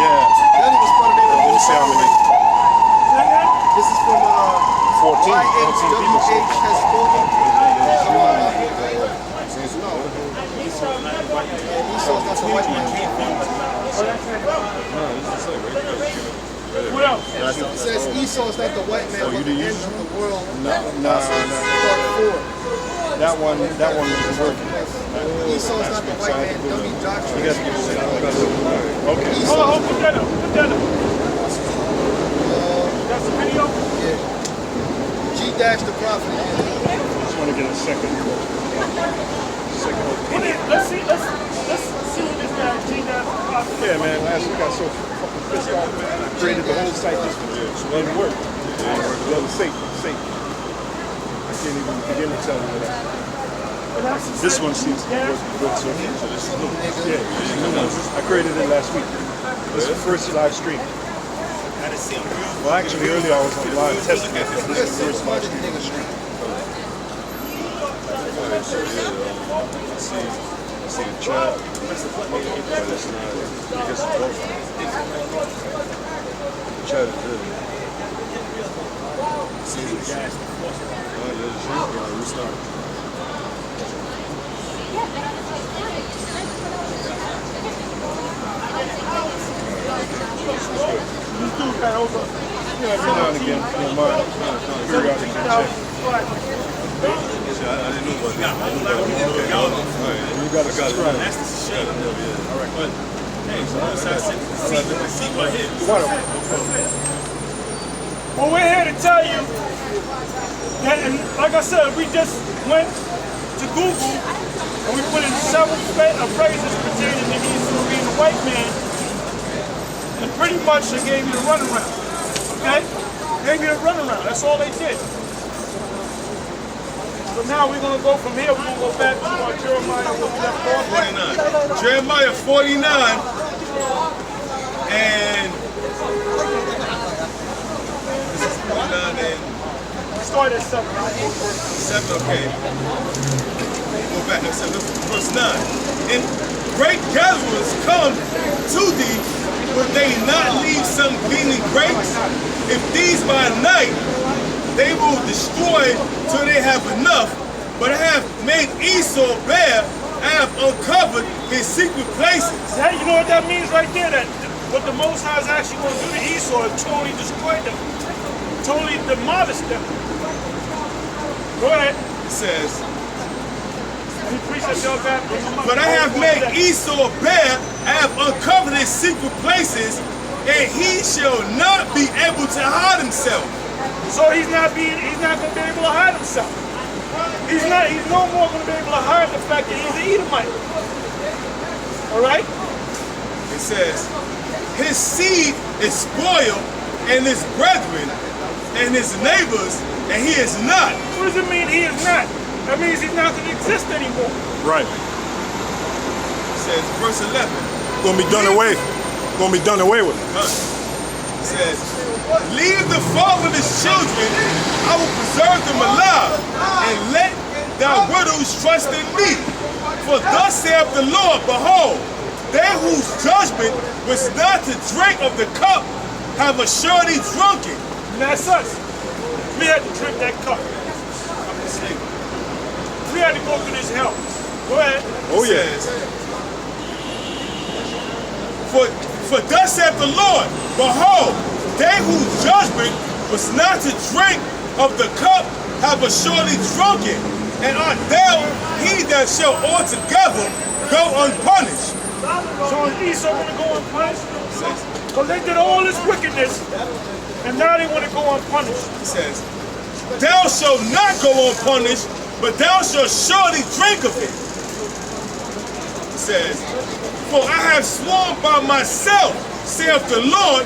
Speaker 1: Yeah.
Speaker 4: Then he was part of the
Speaker 1: Let's see how many.
Speaker 4: This is from
Speaker 1: 14
Speaker 4: YHWH
Speaker 1: people.
Speaker 4: has spoken. Esau's not the white man.
Speaker 2: What else?
Speaker 4: It says Esau is not the white man, but the end of the world.
Speaker 1: No. That one was working.
Speaker 4: Esau is not the white man, dummy doctrine.
Speaker 1: You gotta give us okay.
Speaker 2: Hold on, put that up. Put that up. That's the video?
Speaker 4: Yeah. G-Dash the Prophet.
Speaker 1: Just want to get a second.
Speaker 2: Let's see what this guy G-Dash.
Speaker 1: Yeah, man. Last week I was so fucking pissed off, man. I created the whole site just for this. It didn't work. It was safe. I can't even begin to tell you that. This one seems to work good, so this is new. Yeah, this is new one. I created it last week. This is the first live stream. Well, actually, earlier I was on live testing it. This is the first live stream. I see the chat, but it's not, I guess it's both. The chat is good. See the gas. Yeah, restart. Yeah, every now and again, periodic check.
Speaker 3: I didn't know about that.
Speaker 1: You gotta subscribe.
Speaker 3: That's the shit. All right, good. Hey, so I see what hits.
Speaker 2: Well, we're here to tell you that, and like I said, we just went to Google and we put in several phrases pertaining to Esau being a white man, and pretty much they gave you the runaround. Okay? Gave you the runaround. That's all they did. So now we're going to go from here, we're going to go back to our Jeremiah
Speaker 3: 49. Jeremiah 49. And this is 49 and
Speaker 2: start at 7.
Speaker 3: 7, okay. Go back to 7, verse 9. And great gatherers come to thee, will they not leave some gleaning grapes? If these by night they will destroy till they have enough, but I have made Esau bare, I have uncovered his secret places.
Speaker 2: That, you know what that means right there? That what the Most High is actually going to do to Esau is totally destroy them, totally demolish them. Go ahead.
Speaker 3: It says,
Speaker 2: Any precept y'all got?
Speaker 3: But I have made Esau bare, I have uncovered his secret places, and he shall not be able to hide himself.
Speaker 2: So he's not going to be able to hide himself. He's no more going to be able to hide the fact that he's an Edomite. All right?
Speaker 3: It says, his seed is spoiled, and his brethren, and his neighbors, and he is not.
Speaker 2: What does it mean he is not? That means he's not going to exist anymore.
Speaker 1: Right.
Speaker 3: It says, verse 11.
Speaker 1: Gonna be done away. Gonna be done away with.
Speaker 3: It says, leave the fatherless children, I will preserve them alive, and let thy widows trust in me. For thus saith the Lord, behold, they whose judgment was not to drink of the cup have assuredly drunken.
Speaker 2: And that's us. We had to drink that cup. We had to go through this hell. Go ahead.
Speaker 1: Oh yeah.
Speaker 3: For thus saith the Lord, behold, they whose judgment was not to drink of the cup have assuredly drunken, and art thou he that shall altogether go unpunished.
Speaker 2: So is Esau going to go unpunished? Because they did all this wickedness, and now they want to go unpunished.
Speaker 3: He says, thou shalt not go unpunished, but thou shalt surely drink of it. He says, for I have sworn by myself, saith the Lord,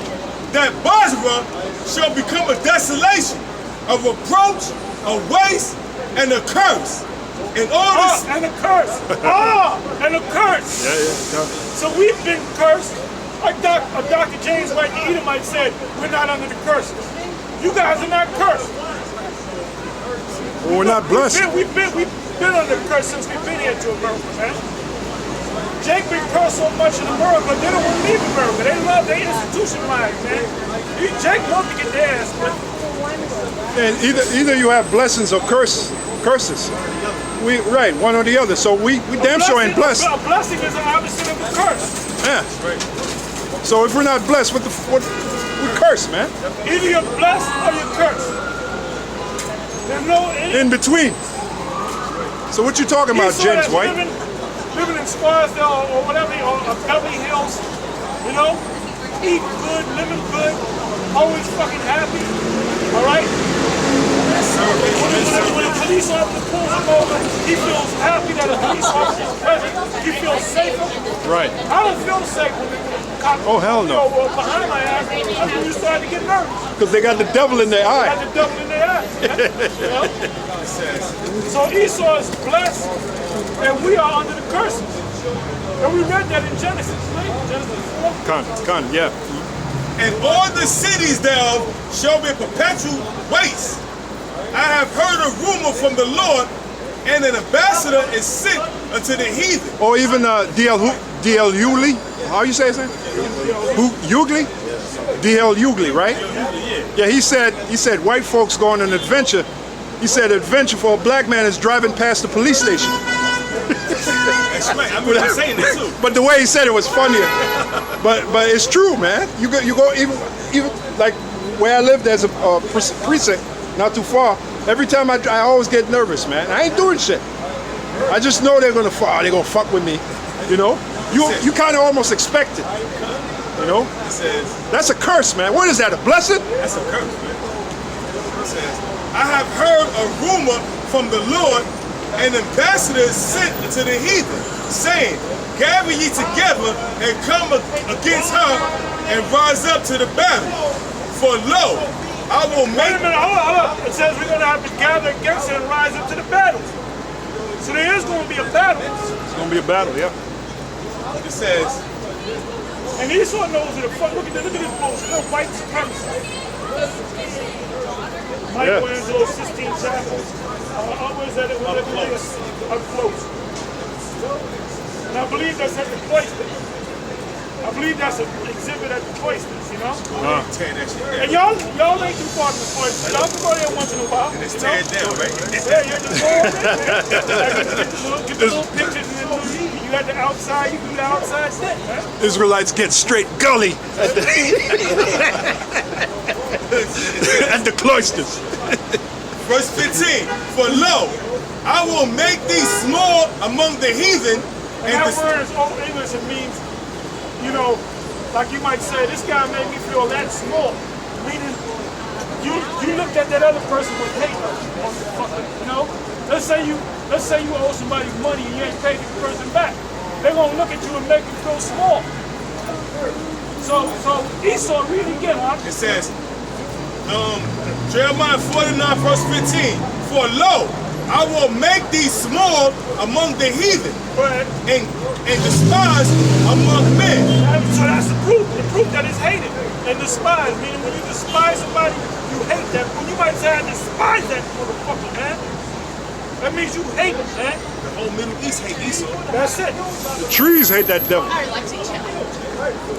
Speaker 3: that Basra shall become a desolation, a reproach, a waste, and a curse. And all this
Speaker 2: and a curse. And a curse.
Speaker 1: Yeah.
Speaker 2: So we've been cursed. Like Dr. James White, the Edomite, said, we're not under the curses. You guys are not cursed.
Speaker 1: Well, we're not blessed.
Speaker 2: We've been under the curse since we've been here to America, man. Jake been cursed so much in America, they don't want to leave America. They love their institutionalized, man. Jake loves to get their ass whipped.
Speaker 1: And either you have blessings or curses. Right, one or the other. So we damn sure ain't blessed.
Speaker 2: A blessing is the opposite of a curse.
Speaker 1: Yeah. So if we're not blessed, what we curse, man.
Speaker 2: Either you're blessed or you're cursed. There's no
Speaker 1: in between. So what you talking about, James White?
Speaker 2: Living in Scarsdale or whatever, or Beverly Hills, you know, eating good, living good, always fucking happy. All right. When a police officer pulls him over, he feels happy that a police officer is present. He feels safer.
Speaker 1: Right.
Speaker 2: I don't feel safe when the cop
Speaker 1: hell no.
Speaker 2: behind my ass. That's when you start to get nervous.
Speaker 1: Because they got the devil in their eye.
Speaker 2: They got the devil in their eye. You know? So Esau is blessed, and we are under the curses. And we read that in Genesis, right? Genesis 4.
Speaker 1: Con, yeah.
Speaker 3: And all the cities thereof shall be perpetual waste. I have heard a rumor from the Lord, and an ambassador is sent unto the heathen.
Speaker 1: Or even D.L. Hughley. How you say his name? Hughley? D.L. Hughley, right? Yeah, he said white folks go on an adventure. He said adventure for a black man is driving past the police station.
Speaker 3: That's right. I remember saying it too.
Speaker 1: But the way he said it was funnier. But it's true, man. You go even like where I live. There's a precinct not too far. Every time I always get nervous, man. I ain't doing shit. I just know they're gonna fuck with me. You know. You kind of almost expect it. You know. That's a curse, man. What is that? A blessing?
Speaker 3: That's a curse, man. It says, I have heard a rumor from the Lord. An ambassador is sent to the heathen, saying, gather ye together and come against her and rise up to the battle. For lo, I will make...
Speaker 2: Wait a minute, hold up. It says we're going to have to gather against it and rise up to the battle. So there is going to be a battle.
Speaker 1: It's going to be a battle, yeah.
Speaker 3: It says...
Speaker 2: And Esau knows that look at this bullshit, little white supremacy. Michelangelo Sistine Chapel. Where's that? Up close. And I believe that's at the cloisters. I believe that's an exhibit at the cloisters, you know? And y'all ain't too far from the cloisters. Y'all can go there once in a while.
Speaker 3: And it's teared down, right?
Speaker 2: Yeah, you just go over there. Get the little pictures and then you got the outside, you do the outside set, man.
Speaker 1: Israelites get straight gully at the cloisters.
Speaker 3: Verse 15, for lo, I will make thee small among the heathen.
Speaker 2: And that word is Old English. It means, you know, like you might say, this guy made me feel that small. Meaning, you looked at that other person with hate, motherfucker. You know, let's say you owe somebody money and you ain't paid the person back. They're gonna look at you and make you feel small. So Esau really get huh?
Speaker 3: It says, Jeremiah 49 verse 15. For lo, I will make thee small among the heathen and despised among men.
Speaker 2: So that's the proof that it's hated and despised. Meaning when you despise somebody, you hate them. When you might say I despise that motherfucker, man, that means you hate him, man.
Speaker 3: The whole Middle East hate Esau.
Speaker 2: That's it.
Speaker 1: The trees hate that devil.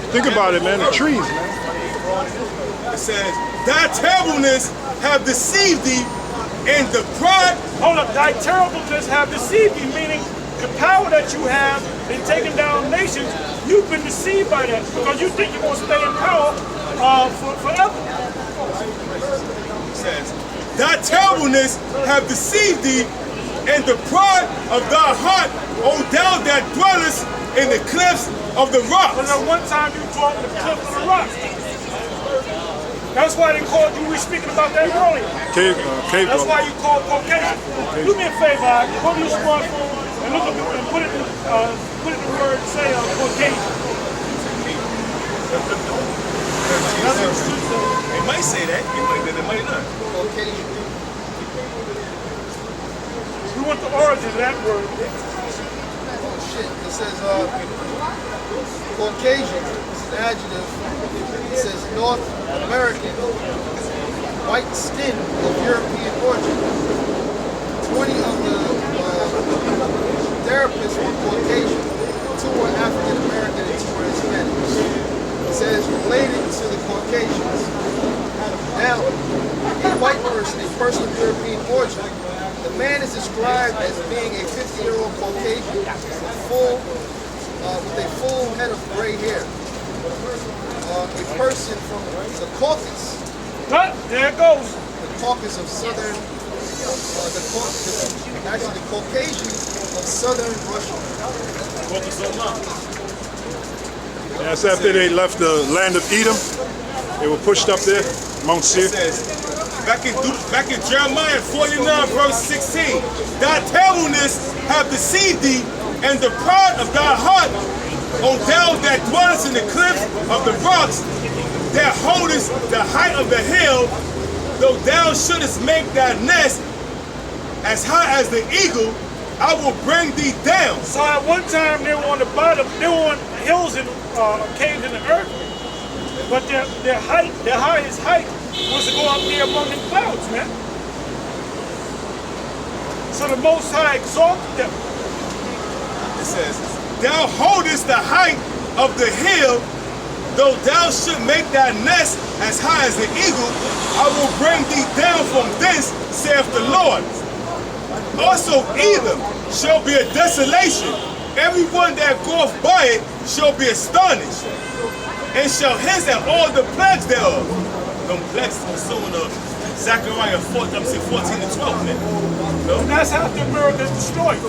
Speaker 1: Think about it, man. The trees, man.
Speaker 3: It says, thy terribleness have deceived thee, and the pride.
Speaker 2: Hold up, thy terribleness have deceived thee, meaning the power that you have in taking down nations, you've been deceived by that because you think you're going to stay in power forever.
Speaker 3: It says, thy terribleness have deceived thee, and the pride of thy heart, O thou that dwellest in the cliffs of the rocks.
Speaker 2: But at one time you dwelt in the cliffs of the rocks. That's why they called you, we were speaking about that earlier. That's why you called Caucasian. Do me a favor, go to your smartphone and look up and put it in the word, say Caucasian.
Speaker 3: They might say that, they might not.
Speaker 4: Caucasian.
Speaker 2: We want the origin of that word.
Speaker 4: Oh shit. It says Caucasian. It's an adjective. It says North American, white skin of European origin. 20 of the therapists were Caucasian. 2 were African American and 2 were Hispanic. It says related to the Caucasians. Now, a white person, a person of European origin, the man is described as being a 50-year-old Caucasian with a full head of gray hair. A person from the Caucasus.
Speaker 2: There it goes.
Speaker 4: The Caucasus of southern, the Caucasian of southern Russia.
Speaker 1: That's after they left the land of Edom. They were pushed up there, Mount Seir.
Speaker 3: It says, back in Jeremiah 49 verse 16, thy terribleness have deceived thee, and the pride of thy heart, O thou that dwellest in the cliffs of the rocks, that holdest the height of the hill, though thou shouldest make thy nest as high as the eagle, I will bring thee down.
Speaker 2: So at one time they were on the bottom, they were on hills and caves in the earth, but their highest height was to go up there among the clouds, man. So the Most High exalted them.
Speaker 3: It says, thou holdest the height of the hill, though thou should make thy nest as high as the eagle, I will bring thee down from thence, saith the Lord. Also Edom shall be a desolation. Everyone that goeth by it shall be astonished, and shall hiss at all the plagues thereof. Them plagues pursuing of Zechariah 14 and 12, man. No?
Speaker 2: And that's how the America is destroyed.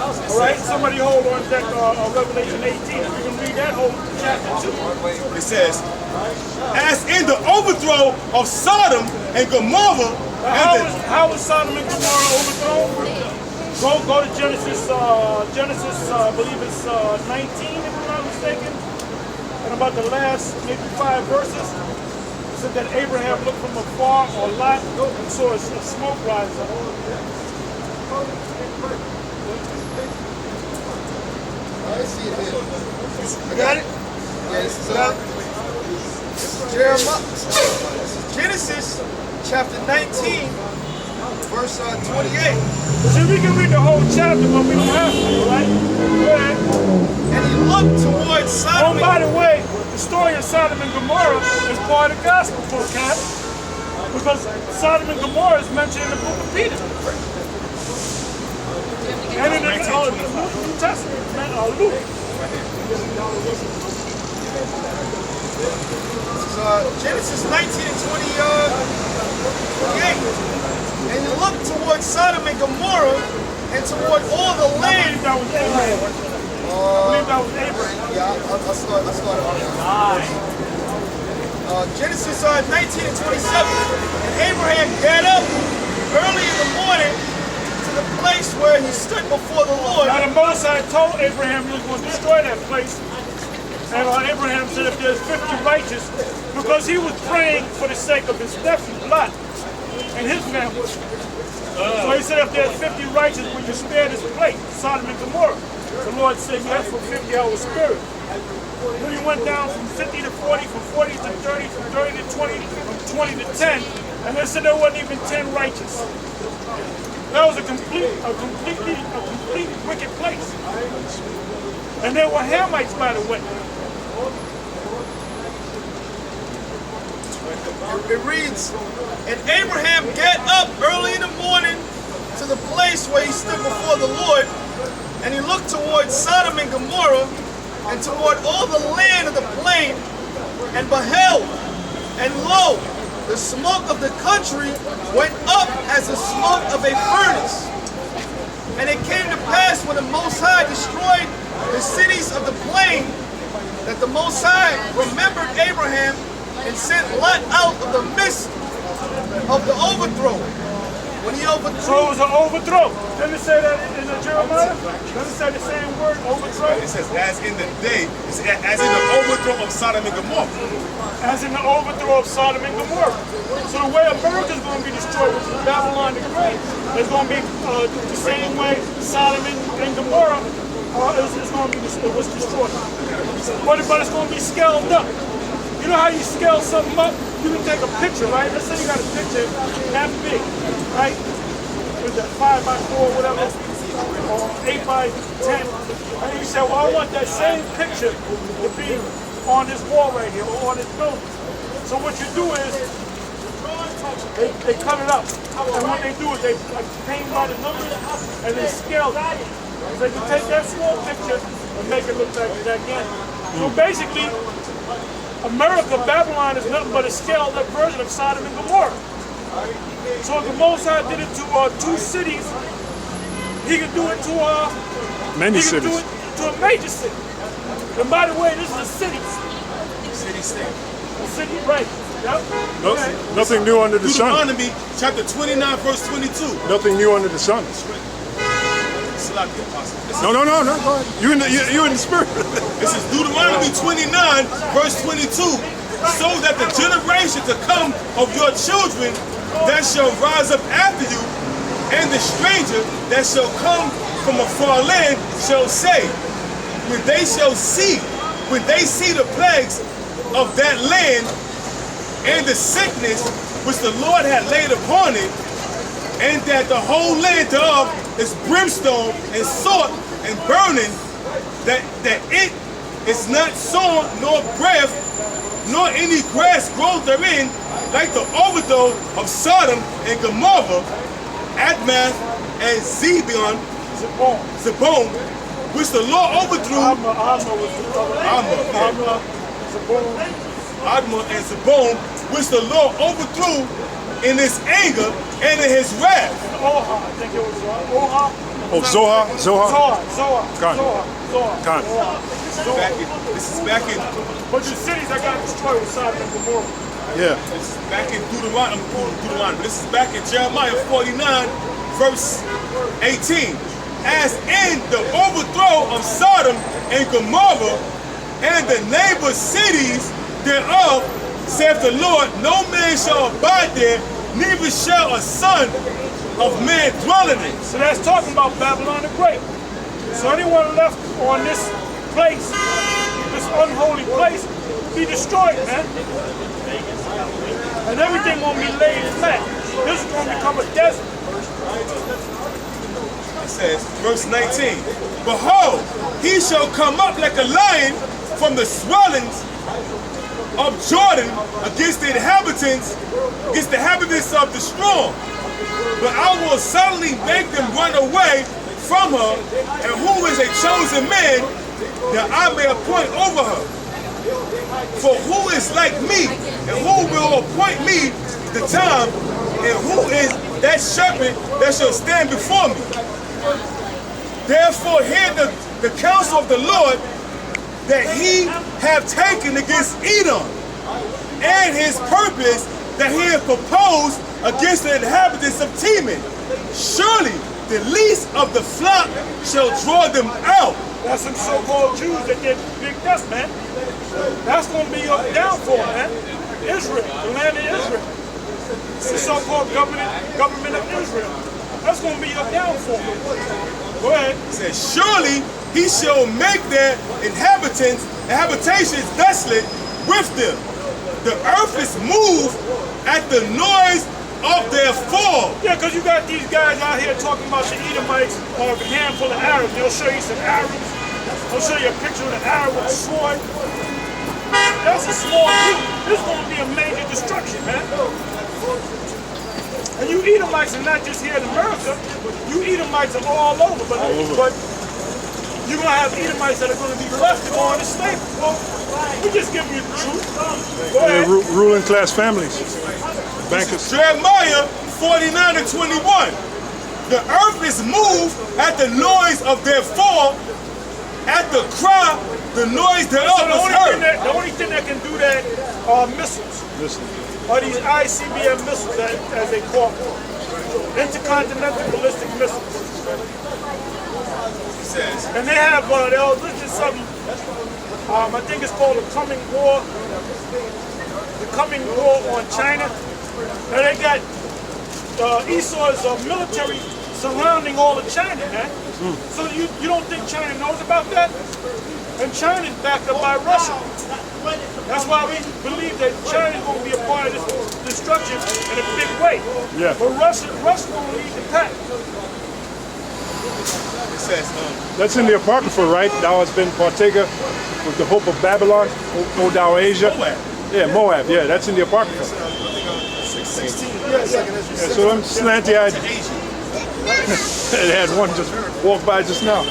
Speaker 2: All right, somebody hold on to that Revelation 18. You can read that whole chapter too.
Speaker 3: It says, as in the overthrow of Sodom and Gomorrah.
Speaker 2: How was Sodom and Gomorrah overthrown? Go to Genesis, I believe it's 19, if I'm not mistaken. And about the last maybe 5 verses, it said that Abraham looked from afar, or Lot, and saw a smoke rise up.
Speaker 4: I see it here.
Speaker 2: You got it?
Speaker 4: Yeah, this is Jeremiah. This is Genesis chapter 19, verse 28.
Speaker 2: See, we can read the whole chapter, but we don't have to, right? Go ahead.
Speaker 4: And he looked towards Sodom.
Speaker 2: Oh, by the way, the story of Sodom and Gomorrah is part of the gospel book, Cap. Because Sodom and Gomorrah is mentioned in the book of Peter. And in the New Testament, Luke.
Speaker 4: This is Genesis 19 and 28. And he looked towards Sodom and Gomorrah and toward all the land.
Speaker 2: That was Abraham. I believe that was Abraham.
Speaker 4: Yeah, I started on that. Genesis 19 and 27. And Abraham got up early in the morning to the place where he stood before the Lord.
Speaker 2: Now the Most High told Abraham he was going to destroy that place. And Abraham said if there's 50 righteous, because he was praying for the sake of his nephew Lot and his family. So he said if there's 50 righteous, will you spare this place, Sodom and Gomorrah? The Lord said yes, for 50 I will spare it. Then he went down from 50 to 40, from 40 to 30, from 30 to 20, from 20 to 10, and they said there wasn't even 10 righteous. That was a completely wicked place. And there were Hamites, by the way.
Speaker 4: It reads, and Abraham got up early in the morning to the place where he stood before the Lord, and he looked towards Sodom and Gomorrah, and toward all the land of the plain, and beheld, and lo, the smoke of the country went up as the smoke of a furnace. And it came to pass when the Most High destroyed the cities of the plain, that the Most High remembered Abraham and sent Lot out of the midst of the overthrow. When he overthrew.
Speaker 2: So it was an overthrow. Didn't it say that in Jeremiah? Doesn't it say the same word, overthrow?
Speaker 3: It says, as in the day, as in the overthrow of Sodom and Gomorrah.
Speaker 2: As in the overthrow of Sodom and Gomorrah. So the way America's going to be destroyed, which is Babylon the Great, is going to be the same way Sodom and Gomorrah is going to be destroyed. But it's going to be scaled up. You know how you scale something up? You can take a picture, right? Let's say you got a picture that big, right? With that 5 by 4, whatever, or 8 by 10. And you say, well, I want that same picture to be on this wall right here, or on this building. So what you do is, they cut it up. And what they do is they paint by the numbers and they scale it. So you take that small picture and make it look like gigantic. So basically, America, Babylon is nothing but a scaled up version of Sodom and Gomorrah. So if the Most High did it to 2 cities, he could do it to
Speaker 1: many
Speaker 2: he
Speaker 1: cities.
Speaker 2: Could do it to a major city. And by the way, this is a city.
Speaker 3: City-state.
Speaker 2: A city, right. Yep. Okay.
Speaker 1: Nothing new under the sun.
Speaker 3: Deuteronomy chapter 29, verse 22.
Speaker 1: Nothing new under the sun. No. Go ahead. You in the spirit.
Speaker 3: This is Deuteronomy 29, verse 22. So that the generation to come of your children that shall rise up after you, and the stranger that shall come from a far land shall say, when they see the plagues of that land and the sickness which the Lord had laid upon it, and that the whole land thereof is brimstone and salt and burning, that it is not sown nor breath, nor any grass growth therein, like the overthrow of Sodom and Gomorrah, Admah and Zebon, which the Lord overthrew. Admah and Zebon, which the Lord overthrew in his anger and in his wrath.
Speaker 2: Oha, I think it was Oha.
Speaker 1: Oh, Zohar. Khan.
Speaker 3: This is back in.
Speaker 2: But the cities that got destroyed with Sodom and Gomorrah.
Speaker 1: Yeah.
Speaker 3: This is back in Deuteronomy. This is back in Jeremiah 49, verse 18. As in the overthrow of Sodom and Gomorrah and the neighbor cities thereof, saith the Lord, no man shall abide there, neither shall a son of man dwell in it.
Speaker 2: So that's talking about Babylon the Great. So anyone left on this place, this unholy place, be destroyed, man. And everything gonna be laid flat. This is gonna become a desert.
Speaker 3: It says, verse 19, behold, he shall come up like a lion from the swellings of Jordan against the inhabitants of the strong. But I will suddenly make them run away from her, and who is a chosen man that I may appoint over her? For who is like me, and who will appoint me the time, and who is that serpent that shall stand before me. Therefore hear the counsel of the Lord that he have taken against Edom, and his purpose that he has proposed against the inhabitants of Teman. Surely the least of the flock shall draw them out.
Speaker 2: That's some so-called Jews that did big dust, man. That's going to be your downfall, man. Israel, the land of Israel. The so-called government of Israel. That's going to be your downfall. Go ahead.
Speaker 3: It says, surely he shall make their habitations desolate with them. The earth is moved at the noise of their fall.
Speaker 2: Yeah, because you got these guys out here talking about the Edomites or a handful of Arabs. They'll show you some Arabs. They'll show you a picture of an Arab with a sword. That's a small group. This is going to be a major destruction, man. And you Edomites are not just here in America. You Edomites are all over. But you're going to have Edomites that are going to be left to go into slavery. We're just giving you the truth. Go ahead.
Speaker 1: Ruling class families. Bankers.
Speaker 3: Jeremiah 49:21. The earth is moved at the noise of their fall, at the cry, the noise thereof is heard.
Speaker 2: The only thing that can do that are missiles. Or these ICBM missiles, as they call them. Intercontinental ballistic missiles. And they have, they'll listen to something, I think it's called the coming war on China. And they got Esau's military surrounding all of China, man. So you don't think China knows about that? And China's backed up by Russia. That's why we believe that China's going to be a part of this destruction in a big way.
Speaker 1: Yeah.
Speaker 2: But Russia's going to lead the pack.
Speaker 3: It says,
Speaker 1: That's in the Apocrypha, right? Thou hast been partaker with the hope of Babylon, O thou Asia.
Speaker 3: Moab.
Speaker 1: Yeah, Moab. Yeah, that's in the Apocrypha.
Speaker 3: 16.
Speaker 1: Yeah, so them slanty-eyed. They had one just walk by just now.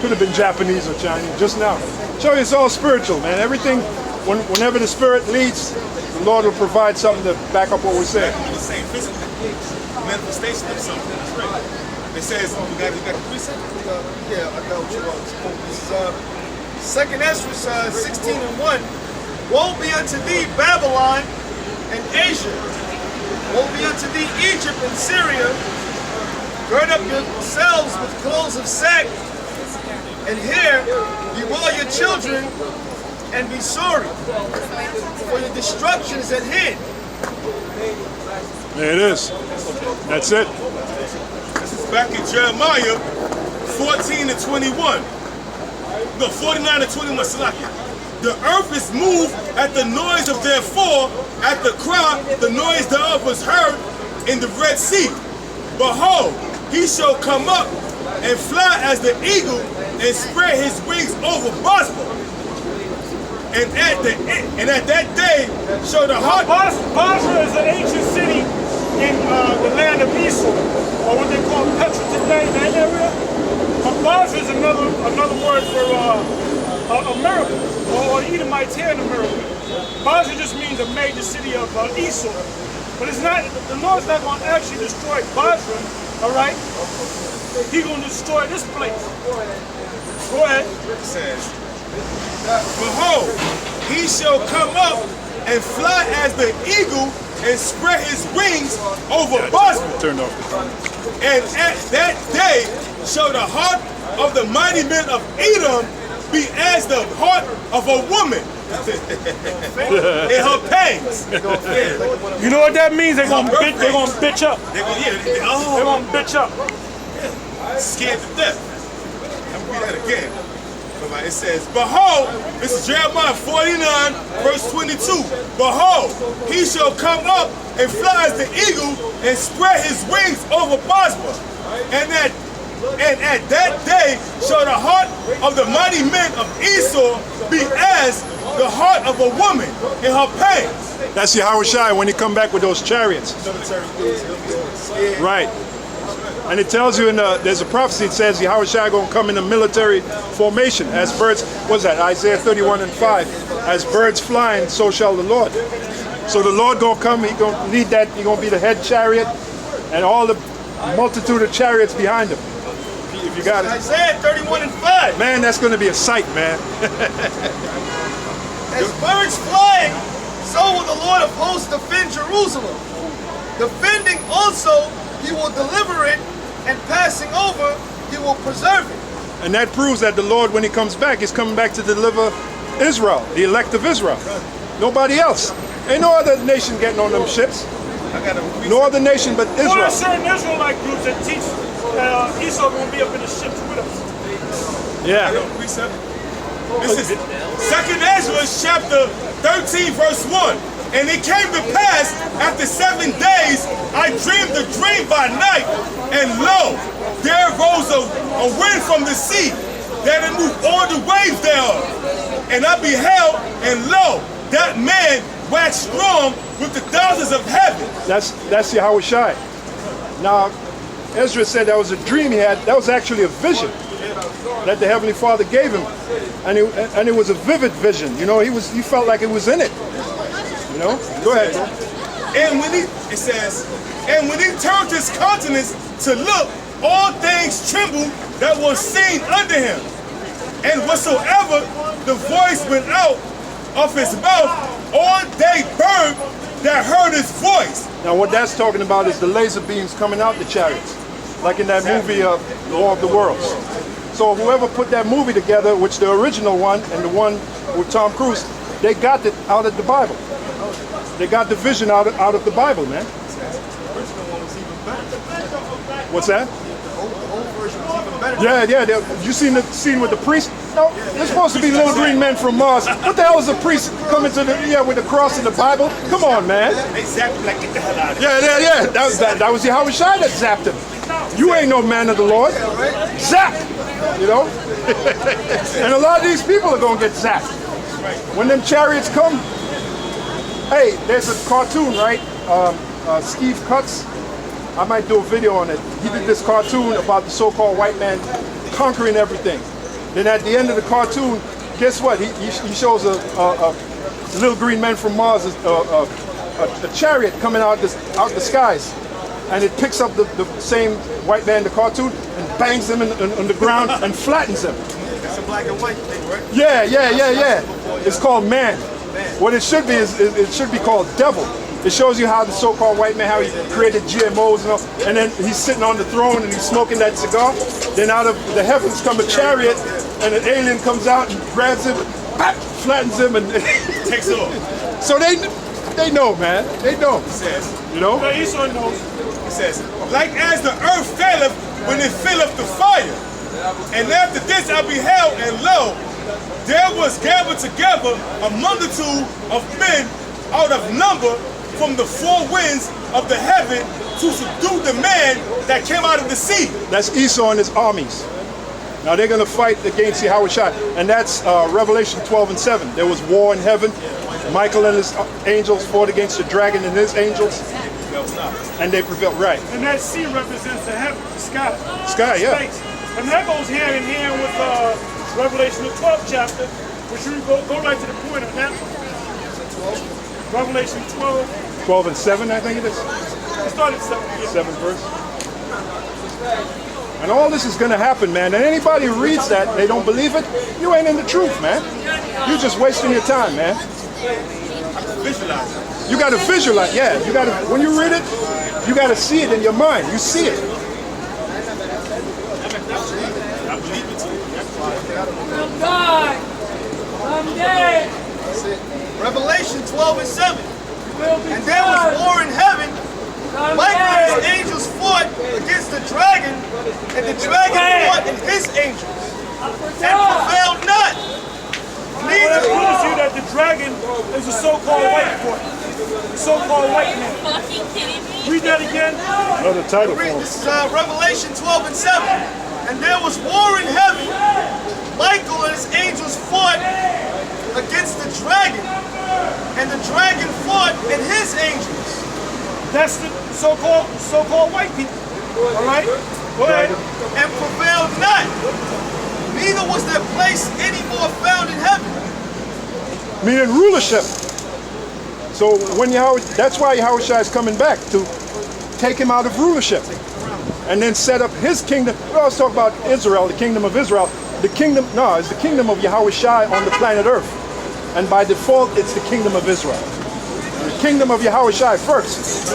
Speaker 1: Could have been Japanese or Chinese just now. Show you it's all spiritual, man. Everything, whenever the Spirit leads, the Lord will provide something to back up what we're saying.
Speaker 3: The same physical manifestation of something. That's right. It says, you got the precept?
Speaker 4: Yeah, I got what you want. This is 2nd Ezra 16:1. Woe be unto thee, Babylon and Asia. Woe be unto thee, Egypt and Syria. Gird up yourselves with clothes of sack, and here bewail your children, and be sorry, for your destruction is at hand.
Speaker 1: There it is. That's it.
Speaker 3: This is back in Jeremiah 14:21. No, 49:21, Salakia. The earth is moved at the noise of their fall, at the cry, the noise thereof was heard in the Red Sea. Behold, he shall come up and fly as the eagle and spread his wings over Bosra. And at that day shall the heart.
Speaker 2: Bosra is an ancient city in the land of Esau, or what they call Petra today, that area. But Bosra is another word for America, or Edomites here in America. Bosra just means a major city of Esau. But it's not, the Lord's not going to actually destroy Bosra, all right? He's going to destroy this place. Go ahead.
Speaker 3: It says, behold, he shall come up and fly as the eagle and spread his wings over Bosra.
Speaker 1: Turned off.
Speaker 3: And at that day shall the heart of the mighty men of Edom be as the heart of a woman in her pangs.
Speaker 2: You know what that means? They're going to bitch up. They're going to bitch up.
Speaker 3: Scared to death. I'm going to read that again. It says, behold, this is Jeremiah 49, verse 22. Behold, he shall come up and fly as the eagle and spread his wings over Bosra. And at that day shall the heart of the mighty men of Esau be as the heart of a woman in her pangs.
Speaker 1: That's Yahushua when he come back with those chariots. Right. And it tells you there's a prophecy that says Yahushua going to come in a military formation as birds. What's that? Isaiah 31:5. As birds flying, so shall the Lord. So the Lord going to come. He going to lead that. He going to be the head chariot, and all the multitude of chariots behind him. If you got it.
Speaker 2: Isaiah 31:5.
Speaker 1: Man, that's going to be a sight, man.
Speaker 4: As birds flying, so will the Lord of hosts defend Jerusalem. Defending also, he will deliver it, and passing over, he will preserve it.
Speaker 1: And that proves that the Lord, when he comes back, he's coming back to deliver Israel, the elect of Israel. Nobody else. Ain't no other nation getting on them ships. No other nation but
Speaker 2: Well,
Speaker 1: Israel.
Speaker 2: there's certain Israelite groups that teach that Esau gonna be up in the ships with us.
Speaker 1: Yeah.
Speaker 3: This is 2nd Ezra chapter 13 verse 1. And it came to pass after 7 days, I dreamed a dream by night, and lo, there arose a wind from the sea, that it moved all the waves thereof. And I beheld, and lo, that man waxed strong with the thousands of heaven.
Speaker 1: That's Yahweh Shai. Now, Ezra said that was a dream he had. That was actually a vision that the Heavenly Father gave him, and it was a vivid vision. You know, he felt like it was in it. You know, go ahead, bro.
Speaker 3: And when it says, and when he turned his countenance to look, all things trembled that was seen under him. And whatsoever the voice went out of his mouth, all they burned that heard his voice.
Speaker 1: Now, what that's talking about is the laser beams coming out the chariots, like in that movie, The War of the Worlds. So whoever put that movie together, which the original one and the one with Tom Cruise, they got it out of the Bible. They got the vision out of the Bible, man. What's that? Yeah. You seen the scene with the priest? No, they're supposed to be little green men from Mars. What the hell is a priest coming to with the cross in the Bible? Come on, man.
Speaker 3: They zapped him like, get the hell out of here.
Speaker 1: Yeah. That was Yahweh Shai that zapped him. You ain't no man of the Lord. Zap! You know? And a lot of these people are going to get zapped. When them chariots come, hey, there's a cartoon, right? Steve Cutts. I might do a video on it. He did this cartoon about the so-called white man conquering everything. Then at the end of the cartoon, guess what? He shows a little green man from Mars, a chariot coming out the skies, and it picks up the same white man in the cartoon and bangs him on the ground and flattens him.
Speaker 4: It's a black and white thing, right?
Speaker 1: Yeah. It's called man. What it should be is it should be called devil. It shows you how the so-called white man, how he created GMOs and all, and then he's sitting on the throne and he's smoking that cigar. Then out of the heavens come a chariot, and an alien comes out and grabs him, flattens him, and
Speaker 3: Takes off.
Speaker 1: So they know, man. They know.
Speaker 3: It says,
Speaker 1: You know?
Speaker 2: But Esau knows.
Speaker 3: it says, like as the earth faileth when it filleth the fire. And after this I beheld, and lo, there was gathered together a multitude of men out of number from the four winds of the heaven to subdue the man that came out of the sea.
Speaker 1: That's Esau and his armies. Now they're going to fight against Yahweh Shai. And that's Revelation 12:7. There was war in heaven. Michael and his angels fought against the dragon and his angels. And they prevailed. Right.
Speaker 2: And that sea represents the heaven, the sky.
Speaker 1: Sky, yeah.
Speaker 2: Space. And that goes hand in hand with Revelation the 12th chapter, which you go right to the point on that one. Revelation 12.
Speaker 1: 12:7, I think it is.
Speaker 2: It started 7. Yeah.
Speaker 1: 7th verse. And all this is going to happen, man. And anybody who reads that, they don't believe it, you ain't in the truth, man. You're just wasting your time, man.
Speaker 3: Visualize it.
Speaker 1: You got to visualize, yeah. You got to, when you read it, you got to see it in your mind. You see it.
Speaker 3: I believe it too.
Speaker 7: I'm God. I'm dead.
Speaker 4: That's it. Revelation 12:7.
Speaker 7: Will be
Speaker 4: And there was war in heaven.
Speaker 7: I'm
Speaker 4: Michael and his
Speaker 7: dead.
Speaker 4: angels fought against the dragon, and the dragon fought and his angels, and prevailed not.
Speaker 2: Well, that
Speaker 4: Neither
Speaker 2: proves you that the dragon is a so-called white boy. The so-called white man.
Speaker 5: Fucking kidding me?
Speaker 2: Read that again.
Speaker 1: Another title for
Speaker 4: Read,
Speaker 1: him.
Speaker 4: this is Revelation 12:7. And there was war in heaven. Michael and his angels fought against the dragon, and the dragon fought and his angels.
Speaker 2: That's the so-called white people. All right? Go ahead.
Speaker 4: And prevailed not. Neither was their place any more found in heaven.
Speaker 1: Meaning rulership. So when that's why Yahweh Shai is coming back to
Speaker 8: take him out of rulership and then set up his kingdom. We always talk about Israel, the kingdom of Israel. The kingdom, no, it's the kingdom of Yahweh Shai on the planet Earth. And by default, it's the kingdom of Israel. The kingdom of Yahweh Shai first.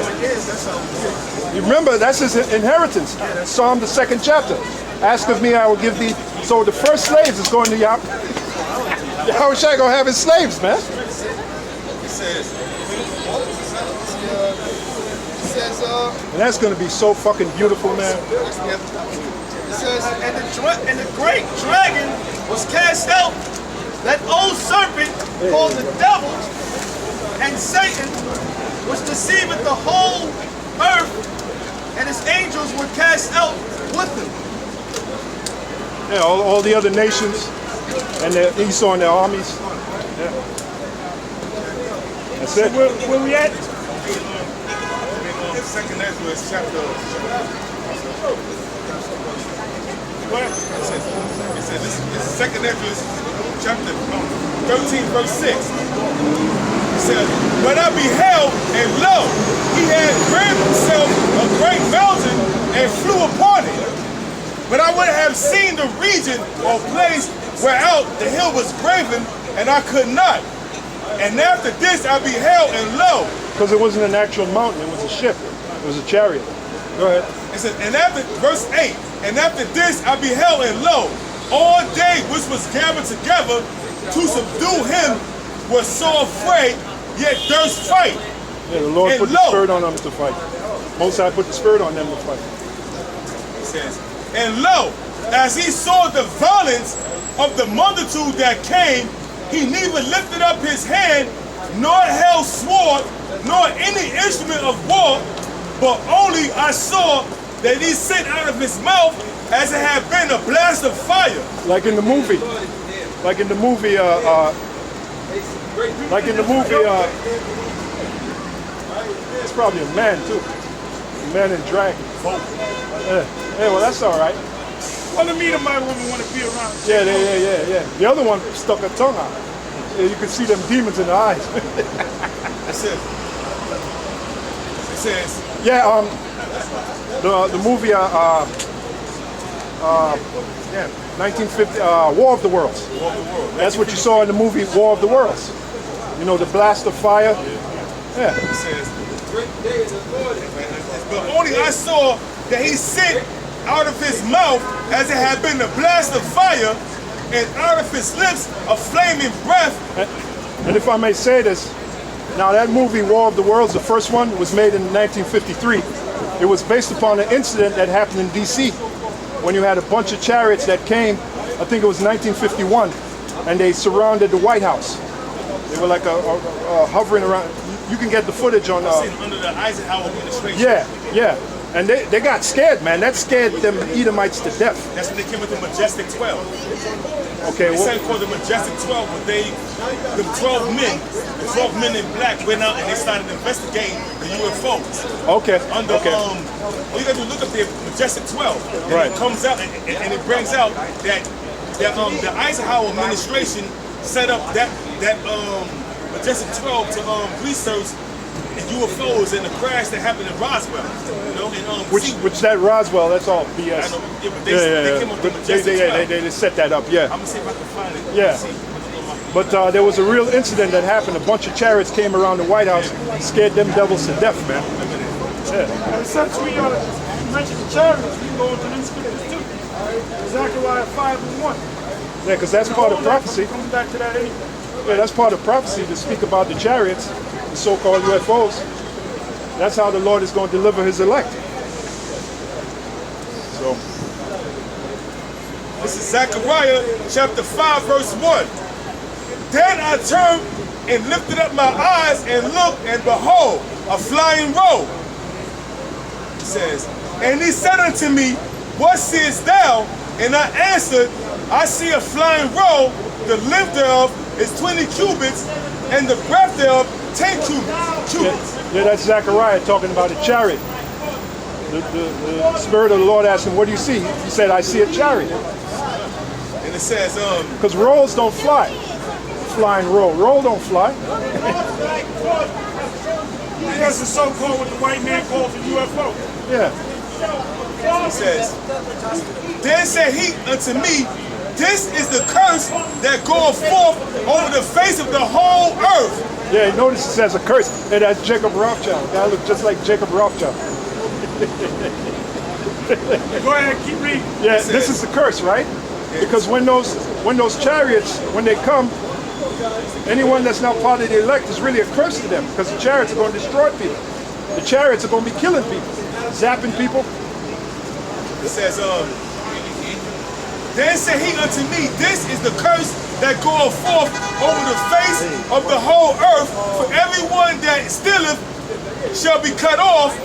Speaker 8: You remember, that's his inheritance. Psalm, the 2nd chapter. Ask of me, I will give thee. So the first slaves is going to Yahweh Shai going to have his slaves, man.
Speaker 4: It says,
Speaker 8: And that's going to be so fucking beautiful, man.
Speaker 4: it says, and the great dragon was cast out, that old serpent called the devil and Satan, which deceiveth the whole earth, and his angels were cast out with him.
Speaker 8: Yeah, all the other nations and Esau and their armies. Yeah. That's it.
Speaker 2: Where we at?
Speaker 3: Second Ezra chapter. What? It says this is Second Ezra chapter 13, verse 6. It says, "But I beheld, and lo, he had graven himself a great mountain and flew upon it. But I would have seen the region or place whereout the hill was graven, and I could not. And after this I beheld, and lo."
Speaker 8: Because it wasn't an actual mountain, it was a ship. It was a chariot. Go ahead.
Speaker 3: It says, and after, verse 8, "And after this I beheld, and lo, all they which was gathered together to subdue him were so afraid, yet durst fight.
Speaker 8: Yeah, the Lord
Speaker 3: And
Speaker 8: put the
Speaker 3: lo,
Speaker 8: spirit on them to fight. Most High put the spirit on them to fight.
Speaker 3: It says, and lo, as he saw the violence of the multitude that came, he neither lifted up his hand, nor held sword, nor any instrument of war, but only I saw that he sent out of his mouth as it had been a blast of fire.
Speaker 8: Like in the movie. Like in the movie, it's probably a man too. A man in dragon. Yeah, well that's all right.
Speaker 2: Well, the meter my woman want to be around.
Speaker 8: Yeah. The other one stuck a tongue out. Yeah, you could see them demons in the eyes.
Speaker 3: That's it. It says,
Speaker 8: Yeah, the movie, 1950, War of the Worlds. That's what you saw in the movie War of the Worlds. You know, the blast of fire. Yeah.
Speaker 3: it says, but only I saw that he sent out of his mouth as it had been a blast of fire, and out of his lips a flaming breath.
Speaker 8: And if I may say this, now that movie War of the Worlds, the first one, was made in 1953. It was based upon an incident that happened in DC when you had a bunch of chariots that came, I think it was 1951, and they surrounded the White House. They were like hovering around. You can get the footage on.
Speaker 3: Under the Eisenhower administration.
Speaker 8: Yeah. And they got scared, man. That scared them Edomites to death.
Speaker 3: That's when they came with the Majestic 12.
Speaker 8: Okay,
Speaker 3: They said called the Majestic 12, but the 12 men in black went out and they started investigating the UFOs.
Speaker 8: Okay.
Speaker 3: All you gotta do is look up the Majestic 12. And
Speaker 8: Right.
Speaker 3: it comes out and it brings out that the Eisenhower administration set up that Majestic 12 to research UFOs and the crash that happened in Roswell. You know, and
Speaker 8: Which that Roswell, that's all BS.
Speaker 3: I know, yeah, but they came up with the Majestic 12.
Speaker 8: They set that up, yeah.
Speaker 3: I'm gonna see if I can find it.
Speaker 8: Yeah. But there was a real incident that happened. A bunch of chariots came around the White House, scared them devils to death, man. Yeah.
Speaker 2: And since we mentioned the chariots, we can go into them scriptures too. Zechariah 5:1.
Speaker 8: Yeah, because that's part of prophecy.
Speaker 2: Coming back to that anyway.
Speaker 8: Yeah, that's part of prophecy to speak about the chariots, the so-called UFOs. That's how the Lord is going to deliver his elect. So,
Speaker 3: This is Zechariah chapter 5, verse 1. Then I turned and lifted up my eyes and looked, and behold, a flying robe. It says, and he said unto me, what seest thou? And I answered, I see a flying robe, the length thereof is 20 cubits, and the breadth thereof 10 cubits.
Speaker 8: yeah, that's Zechariah talking about a chariot. The Spirit of the Lord asked him, what do you see? He said, I see a chariot.
Speaker 3: And it says,
Speaker 8: Because rolls don't fly. Flying roll. Roll don't fly.
Speaker 2: That's the so-called what the white man calls a UFO.
Speaker 8: Yeah.
Speaker 3: He says, then said he unto me, this is the curse that goeth forth over the face of the whole earth.
Speaker 8: Yeah, notice it says a curse. And that's Jacob Rothschild. Guy look just like Jacob Rothschild.
Speaker 2: Go ahead, keep reading.
Speaker 8: Yeah, this is the curse, right? Because when those chariots, when they come, anyone that's not part of the elect is really a curse to them, because the chariots are going to destroy people. The chariots are going to be killing people, zapping people.
Speaker 3: It says, then said he unto me, this is the curse that goeth forth over the face of the whole earth, for everyone that stealeth shall be cut off,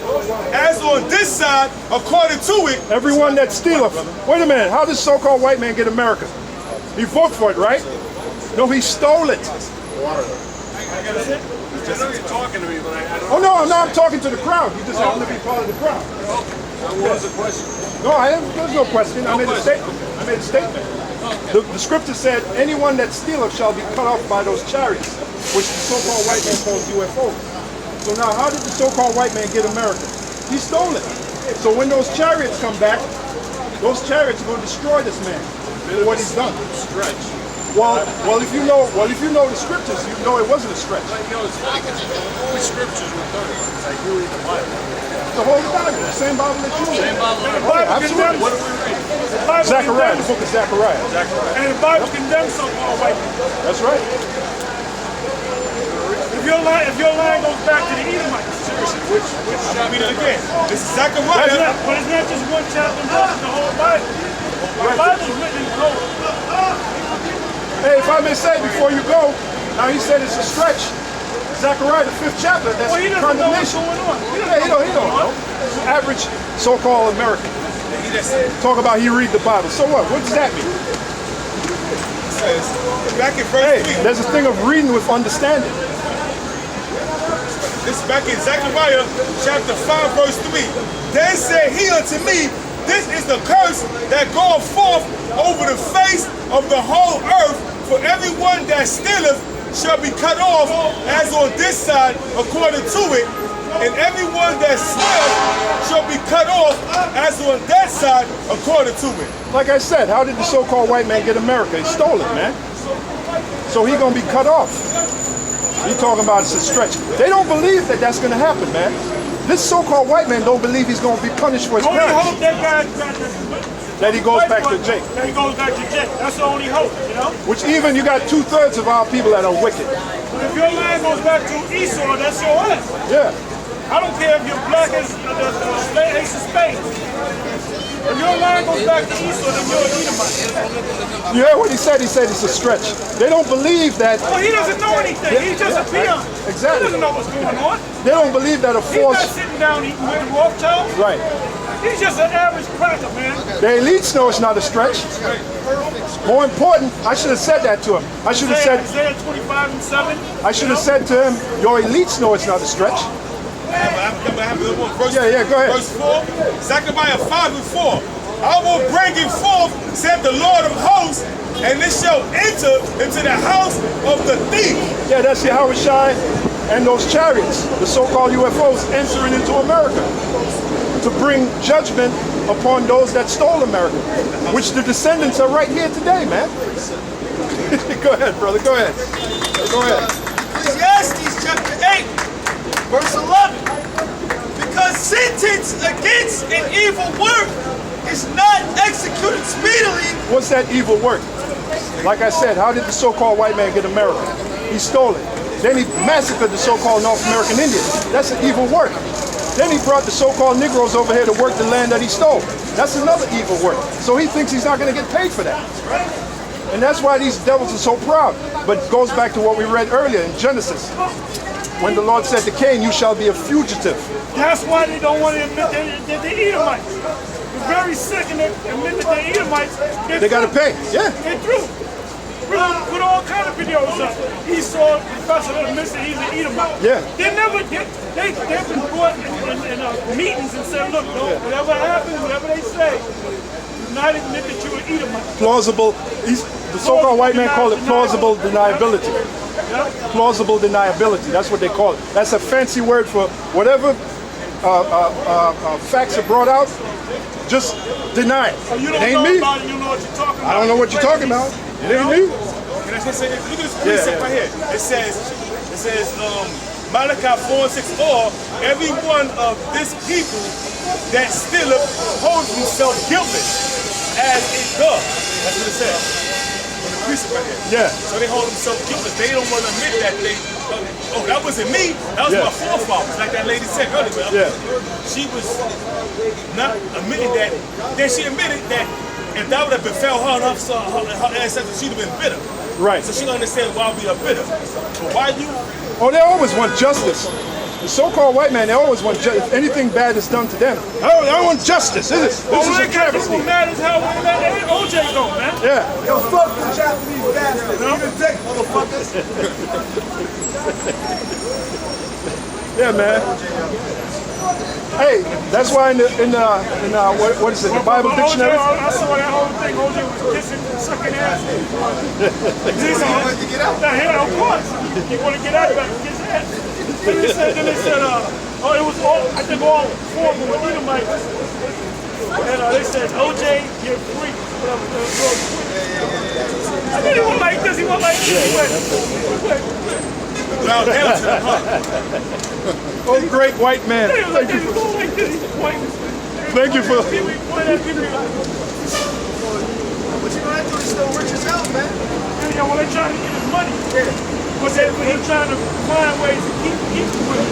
Speaker 3: as on this side, according to it.
Speaker 8: Everyone that stealeth. Wait a minute, how does so-called white man get America? He voted for it, right? No, he stole it.
Speaker 1: Talking to me, but I don't.
Speaker 8: Oh no, I'm talking to the crowd. You just happen to be part of the crowd.
Speaker 1: That was a question.
Speaker 8: No, there's no question. I made a statement. The scripture said, anyone that stealeth shall be cut off by those chariots, which the so-called white man calls UFOs. So now, how did the so-called white man get America? He stole it. So when those chariots come back, those chariots are going to destroy this man for what he's done.
Speaker 1: Stretch.
Speaker 8: Well, if you know the scriptures, you know it wasn't a stretch.
Speaker 1: You know, it's funny because the scriptures were 30. It's like you read the Bible.
Speaker 8: The whole Bible, the same Bible that you read.
Speaker 1: Same Bible.
Speaker 8: Absolutely.
Speaker 1: What do we read?
Speaker 8: Zechariah, the book of Zechariah.
Speaker 2: And the Bible condemns so-called white men.
Speaker 8: That's right.
Speaker 2: If your line goes back to the Edomites.
Speaker 1: Seriously, which
Speaker 3: I'll read it again. This is Zechariah.
Speaker 2: But it's not just one chapter and verse, it's the whole Bible. The Bible is written in code.
Speaker 8: Hey, if I may say before you go, now he said it's a stretch. Zechariah, the 5th chapter, that's
Speaker 2: Well, he doesn't know what's
Speaker 8: condemnation.
Speaker 2: going on.
Speaker 8: He don't know. Average so-called American. Talk about he read the Bible. So what? What does that mean?
Speaker 3: It says, back in verse
Speaker 8: Hey,
Speaker 3: 3.
Speaker 8: there's a thing of reading with understanding.
Speaker 3: This is back in Zechariah chapter 5 verse 3. Then said he unto me, this is the curse that goeth forth over the face of the whole earth, for everyone that stealeth shall be cut off, as on this side, according to it, and everyone that stealeth shall be cut off, as on that side, according to it.
Speaker 8: Like I said, how did the so-called white man get America? He stole it, man. So he gonna be cut off. He talking about it's a stretch. They don't believe that that's gonna happen, man. This so-called white man don't believe he's gonna be punished for his
Speaker 2: Only
Speaker 8: crimes.
Speaker 2: hope that guy
Speaker 8: That he goes back to jail.
Speaker 2: That he goes back to jail. That's the only hope, you know?
Speaker 8: Which even you got 2/3 of our people that are wicked.
Speaker 2: But if your line goes back to Esau, that's your ass.
Speaker 8: Yeah.
Speaker 2: I don't care if you're black as the ace of spades. If your line goes back to Esau, then you're an Edomite.
Speaker 8: You heard what he said? He said it's a stretch. They don't believe that.
Speaker 2: Well, he doesn't know anything. He's just a peon.
Speaker 8: Exactly.
Speaker 2: He doesn't know what's going on.
Speaker 8: They don't believe that a
Speaker 2: He's not
Speaker 8: force.
Speaker 2: sitting down eating with the Rothschild.
Speaker 8: Right.
Speaker 2: He's just an average cracker, man.
Speaker 8: The elites know it's not a stretch. More important, I should have said that to him. I should have said.
Speaker 2: Isaiah 25:7.
Speaker 8: I should have said to him, your elites know it's not a stretch.
Speaker 3: Verse,
Speaker 8: Yeah, go ahead.
Speaker 3: Verse 4, Zechariah 5:4. I will bring it forth, said the Lord of hosts, and it shall enter into the house of the thief.
Speaker 8: Yeah, that's Yahweh Shai and those chariots, the so-called UFOs, entering into America to bring judgment upon those that stole America, which the descendants are right here today, man. Go ahead, brother, go ahead. Go ahead.
Speaker 9: Ecclesiastes chapter 8, verse 11. Because sentence against an evil work is not executed speedily.
Speaker 8: What's that evil work? Like I said, how did the so-called white man get America? He stole it. Then he massacred the so-called North American Indians. That's an evil work. Then he brought the so-called Negroes over here to work the land that he stole. That's another evil work. So he thinks he's not going to get paid for that. And that's why these devils are so proud. But it goes back to what we read earlier in Genesis. When the Lord said to Cain, you shall be a fugitive.
Speaker 2: That's why they don't want to admit that they're Edomites. They're very sick and they admit that they're Edomites.
Speaker 8: They got to pay. Yeah.
Speaker 2: They're through. Put all kind of videos up. Esau, Professor admits that he's an Edomite.
Speaker 8: Yeah.
Speaker 2: They've been brought in meetings and said, look, whatever happens, whatever they say, do not admit that you're an Edomite.
Speaker 8: Plausible. The so-called white man called it plausible deniability. Plausible deniability. That's what they call it. That's a fancy word for whatever facts are brought out. Just deny it.
Speaker 2: So you don't
Speaker 8: It ain't
Speaker 2: know
Speaker 8: me.
Speaker 2: about it, you know what you're talking about.
Speaker 8: I don't know what you're talking about. It ain't me.
Speaker 3: Can I just say this? Look at this precept right here. It says, Malachi 4:6, or every one of this people that stilleth holds himself guiltless as it does. That's what it says. On the precept right here.
Speaker 8: Yeah.
Speaker 3: So they hold themselves guiltless. They don't want to admit that they, oh, that wasn't me. That was my forefathers, like that lady said earlier.
Speaker 8: Yeah.
Speaker 3: She was not admitting that. Then she admitted that if that would have befell her and her ancestors, she'd have been bitter.
Speaker 8: Right.
Speaker 3: So she don't understand why we are bitter. But why you?
Speaker 8: Oh, they always want justice. The so-called white man, they always want justice. If anything bad is done to them, oh, I want justice. This is a travesty.
Speaker 2: Mad as hell when that OJ go, man.
Speaker 8: Yeah.
Speaker 9: Yo, fuck the Japanese bastard. You can take motherfuckers.
Speaker 8: Yeah, man. Hey, that's why in what is it, the Bible dictionary?
Speaker 2: I saw that whole thing. OJ was kissing, sucking ass. He wanted to get out. Yeah, of course. He wanted to get out, but kiss ass. Then they said, oh, it was all, I think all four of them were Edomites. And they said, OJ, you're free. Whatever. I mean, he wasn't like this. He wasn't like this. He went.
Speaker 8: Oh, great white man. Thank you for. Thank you for.
Speaker 4: But you know that dude is still rich as hell, man.
Speaker 2: Yeah, well, they're trying to get his money. But he's trying to find ways to keep the money.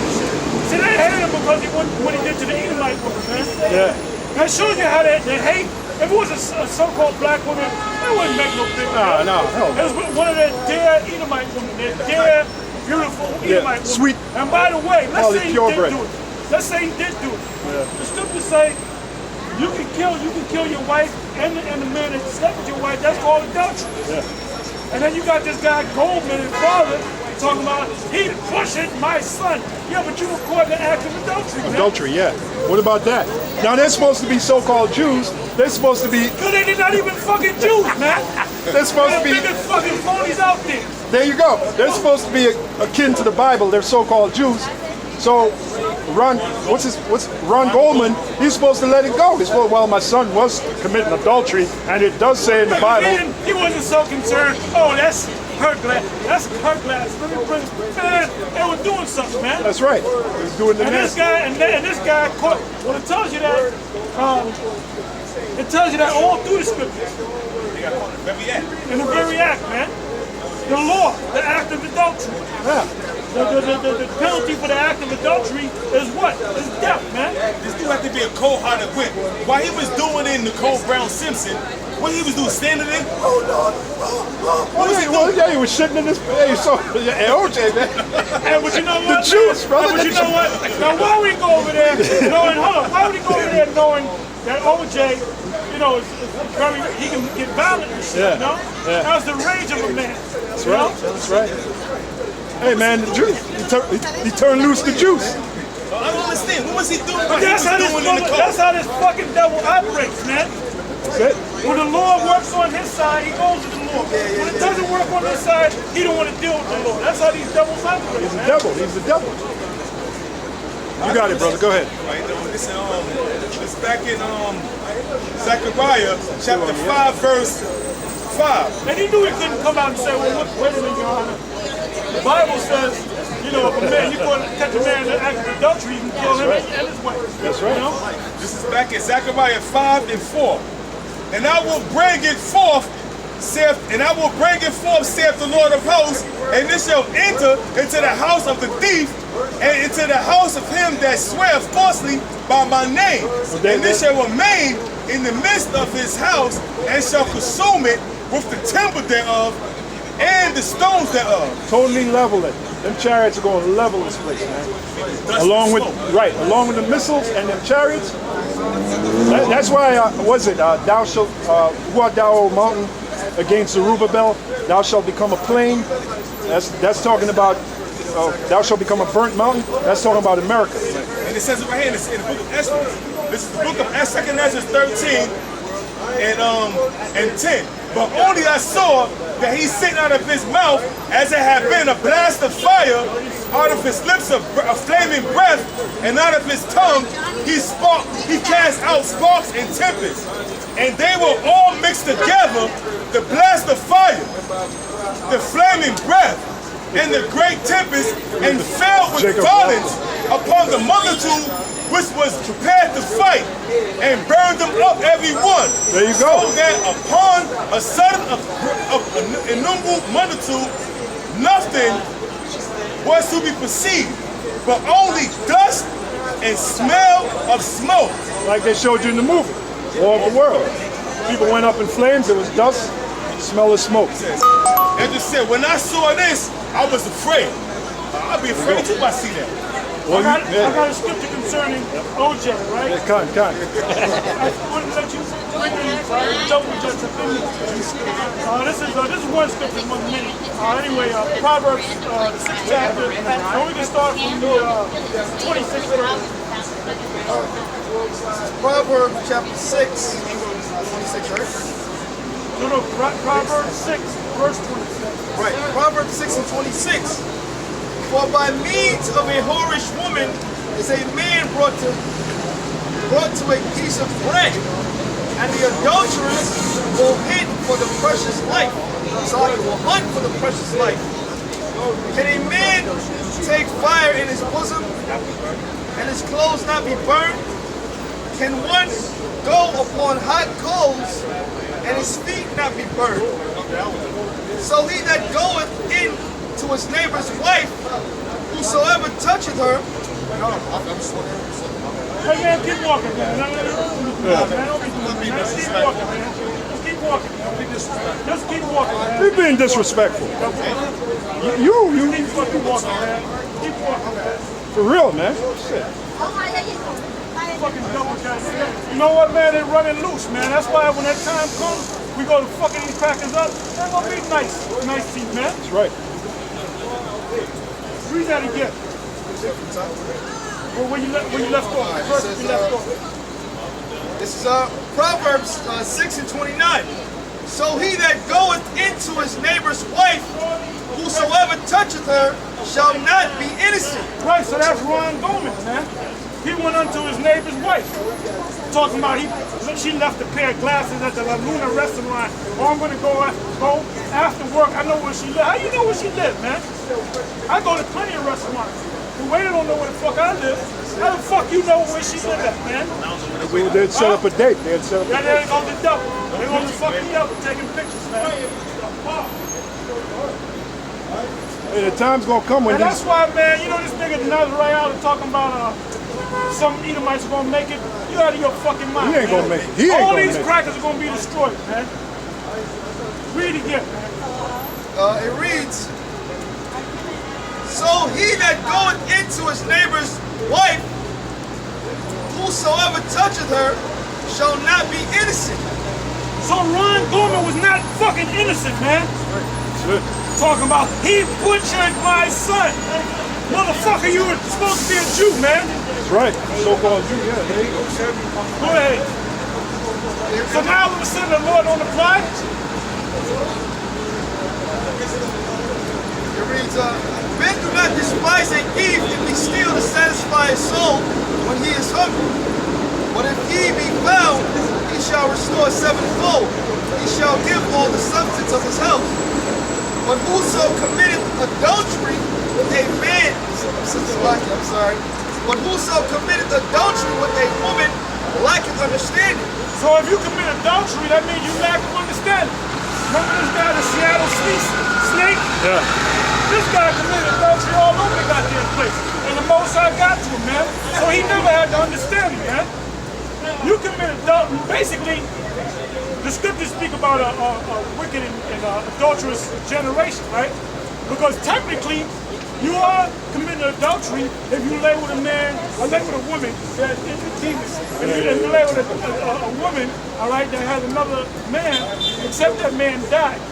Speaker 2: See, they hated him because what he did to the Edomite woman, man.
Speaker 8: Yeah.
Speaker 2: That shows you how they hate. If it was a so-called black woman, they wouldn't make no big deal.
Speaker 8: No.
Speaker 2: It was one of their dear Edomite women, their dear, beautiful Edomite women.
Speaker 8: Sweet.
Speaker 2: And by the way, let's say he did
Speaker 8: purebred.
Speaker 2: do it. Let's say he did do it. The scripture say you can kill your wife and the man that slept with your wife. That's called adultery.
Speaker 8: Yeah.
Speaker 2: And then you got this guy Goldman, his father, talking about he pushing my son. Yeah, but you recorded the act of adultery, man.
Speaker 8: Adultery, yeah. What about that? Now they're supposed to be so-called Jews. They're supposed to be.
Speaker 2: Because they're not even fucking Jews, man.
Speaker 8: They're supposed to be.
Speaker 2: They're the biggest fucking phonies out there.
Speaker 8: There you go. They're supposed to be akin to the Bible. They're so-called Jews. So Ron Goldman, he's supposed to let it go. He's supposed, well, my son was committing adultery, and it does say in the Bible.
Speaker 2: He wasn't so concerned. Oh, that's her glass. That's her glass. Let me bring. Man, they were doing something, man.
Speaker 8: That's right. He was doing the
Speaker 2: And this guy, and this guy caught. Well, it tells you that. It tells you that all through the scriptures. In the very act, man. The law, the act of adultery.
Speaker 8: Yeah.
Speaker 2: The penalty for the act of adultery is what? Is death, man.
Speaker 3: This dude had to be a cold-hearted whip. While he was doing it in Nicole Brown Simpson, what he was doing, standing there, oh Lord, what was he doing?
Speaker 8: Yeah, he was shitting in this. Yeah, you saw OJ, man.
Speaker 2: And but you know what?
Speaker 8: The juice, brother.
Speaker 2: But you know what? Now why would he go over there knowing? Hold on. Why would he go over there knowing that OJ, you know, is very, he can get violent and shit, you know?
Speaker 8: Yeah.
Speaker 2: That's the rage of a man.
Speaker 8: That's right. That's right. Hey man, the juice. He turned loose the juice.
Speaker 3: I don't understand. What was he doing?
Speaker 2: But that's how this fucking devil operates, man.
Speaker 8: That's it.
Speaker 2: When the Lord works on his side, he goes to the Lord. When it doesn't work on his side, he don't want to deal with the Lord. That's how these devils operate,
Speaker 8: He's the
Speaker 2: man.
Speaker 8: devil. He's the devil. You got it, brother. Go ahead.
Speaker 3: Right, listen, it's back in Zechariah chapter 5, verse 5.
Speaker 2: And he knew he couldn't come out and say, well, look, wait a minute, Your Honor. The Bible says, you know, if a man, you go and catch a man in an act of adultery, you can kill him and his wife.
Speaker 8: That's right.
Speaker 2: You know?
Speaker 3: This is back in Zechariah 5 and 4. And I will bring it forth, saith the Lord of hosts, and it shall enter into the house of the thief, and into the house of him that sweareth falsely by my name. And it shall remain in the midst of his house, and shall consume it with the timber thereof, and the stones thereof.
Speaker 8: Totally level it. Them chariots are going to level this place, man. Along with the missiles and them chariots. That's why, thou shalt, who art thou, O mountain, against Zerubbabel, thou shalt become a plain. That's talking about, thou shalt become a burnt mountain. That's talking about America.
Speaker 3: And it says it right here in the book of Ezra. This is the book of 2nd Ezra 13 and 10. but only I saw that he sent out of his mouth, as it had been a blast of fire, out of his lips a flaming breath, and out of his tongue he cast out sparks and tempests. And they were all mixed together, the blast of fire, the flaming breath, and the great tempest, and fell with violence upon the multitude which was prepared to fight, and burned them up every one.
Speaker 8: There you go.
Speaker 3: So that upon a sudden of innumerable multitude, nothing was to be perceived, but only dust and smell of smoke.
Speaker 8: Like they showed you in the movie, War of the World. People went up in flames, there was dust, smell of smoke.
Speaker 3: And just said, when I saw this, I was afraid. I'd be afraid too if I see that.
Speaker 8: Well,
Speaker 2: I got a scripture concerning OJ, right?
Speaker 8: Yeah, Con.
Speaker 2: I want to let you bring in double just opinion. This is one scripture, 1 minute. Anyway, Proverbs 6th chapter. And we can start from the 26th verse.
Speaker 4: Proverbs chapter 6, 26, right?
Speaker 2: No, Proverbs 6, verse 26.
Speaker 4: Right. Proverbs 6 and 26. For by means of a whorish woman is a man brought to a piece of bread, and the adulteress will hit for the precious life. Sorry, will hunt for the precious life. Can a man take fire in his bosom, and his clothes not be burned? Can one go upon hot coals, and his feet not be burned? So he that goeth in to his neighbor's wife, whosoever toucheth her.
Speaker 2: Hey man, keep walking, man. Don't be doing that, man. Just keep walking, man. Just keep walking. Just keep walking, man.
Speaker 8: You're being disrespectful. You
Speaker 2: Keep fucking walking, man. Keep walking, man.
Speaker 8: for real, man. Shit.
Speaker 2: Fucking double jack. You know what, man? They're running loose, man. That's why when that time comes, we go to fucking these crackers up. They're gonna be nice teeth, man.
Speaker 8: That's right.
Speaker 2: Read that again. Well, when you left off. First you left off.
Speaker 4: This is Proverbs 6 and 29. So he that goeth into his neighbor's wife, whosoever toucheth her, shall not be innocent.
Speaker 2: Right, so that's Ron Goldman, man. He went unto his neighbor's wife. Talking about she left a pair of glasses at the La Luna restaurant. Oh, I'm gonna go after work. I know where she lives. How you know where she lives, man? I go to plenty of restaurants. The waiter don't know where the fuck I live. How the fuck you know where she lives at, man?
Speaker 8: They'd set up a date. They'd set up a
Speaker 2: Yeah, there goes the devil. There goes the fucking devil taking pictures, man.
Speaker 8: Hey, the time's gonna come when
Speaker 2: And that's why, man, you know this nigga Nazariah talking about some Edomites are gonna make it. You out of your fucking mind.
Speaker 8: He ain't gonna make it. He ain't
Speaker 2: All
Speaker 8: gonna
Speaker 2: these
Speaker 8: make it.
Speaker 2: crackers are gonna be destroyed, man. Read again, man.
Speaker 4: It reads, so he that goeth into his neighbor's wife, whosoever toucheth her, shall not be innocent.
Speaker 2: So Ron Gorman was not fucking innocent, man. Talking about, he butchered my son. Motherfucker, you were supposed to be a Jew, man.
Speaker 8: That's right. So-called Jew, yeah. There you go.
Speaker 2: Go ahead. So now all of a sudden the Lord don't apply?
Speaker 4: It reads, men do not despise a thief if he steal to satisfy his soul when he is hungry. But if he be found, he shall restore sevenfold. He shall give all the substance of his house. But whoso committeth adultery with a man, but whoso committeth adultery with a woman lacketh understanding.
Speaker 2: So if you commit adultery, that means you lack understanding. Remember this guy, the Seattle snake?
Speaker 8: Yeah.
Speaker 2: This guy committed adultery all over the goddamn place. And the most I got to him, man. So he never had the understanding, man. You commit adultery, basically, the scriptures speak about a wicked and adulterous generation, right? Because technically, you are committing adultery if you lay with a man or lay with a woman that is a demon. If you lay with a woman, all right, that has another man, except that man died.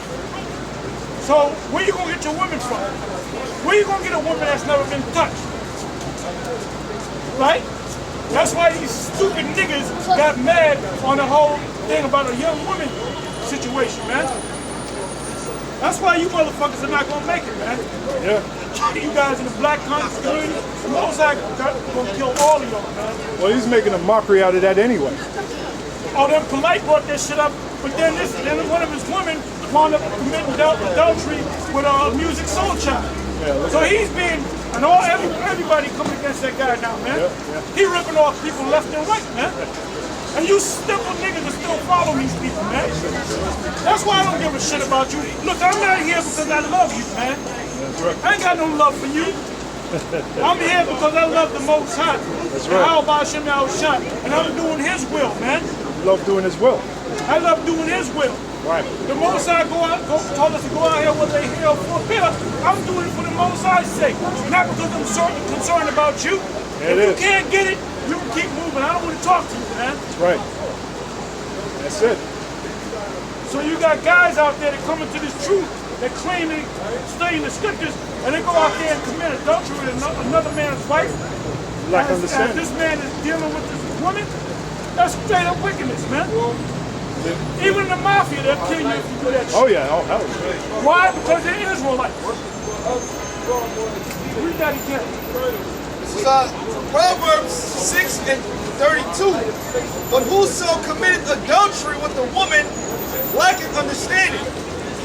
Speaker 2: So where you gonna get your woman from? Where you gonna get a woman that's never been touched? Right? That's why these stupid niggas got mad on the whole thing about a young woman situation, man. That's why you motherfuckers are not gonna make it, man.
Speaker 8: Yeah.
Speaker 2: You guys in the black community, the Most High gonna kill all of y'all, man.
Speaker 8: Well, he's making a mockery out of that anyway.
Speaker 2: Oh, them Polite brought that shit up, but then one of his women wound up committing adultery with a Music Soul Child.
Speaker 8: Yeah,
Speaker 2: So he's being, and everybody coming against that guy now, man.
Speaker 8: Yeah.
Speaker 2: He ripping off people left and right, man. And you simple niggas are still following these people, man. That's why I don't give a shit about you. Look, I'm not here because I love you, man. I ain't got no love for you. I'm here because I love the Most High.
Speaker 8: That's right.
Speaker 2: How about Shem Shot? And I'm doing his will, man.
Speaker 8: You love doing his will.
Speaker 2: I love doing his will.
Speaker 8: Right.
Speaker 2: The Most High told us to go out here whether they here or for here. I'm doing it for the Most High's sake. Not because I'm concerned about you.
Speaker 8: It
Speaker 2: if you
Speaker 8: is.
Speaker 2: can't get it, you can keep moving. I don't want to talk to you, man.
Speaker 8: That's right. That's it.
Speaker 2: So you got guys out there that come into this truth, that claim they study the scriptures, and they go out there and commit adultery with another man's wife.
Speaker 8: Lack
Speaker 2: as
Speaker 8: understanding.
Speaker 2: this man is dealing with this woman. That's straight up wickedness, man. Even the mafia, they'll kill you if you do that shit.
Speaker 8: Oh yeah. Oh hell yeah.
Speaker 2: Why? Because they're Israelites. Read that again.
Speaker 9: This is Proverbs 6 and 32. But whoso committed adultery with a woman lacketh understanding.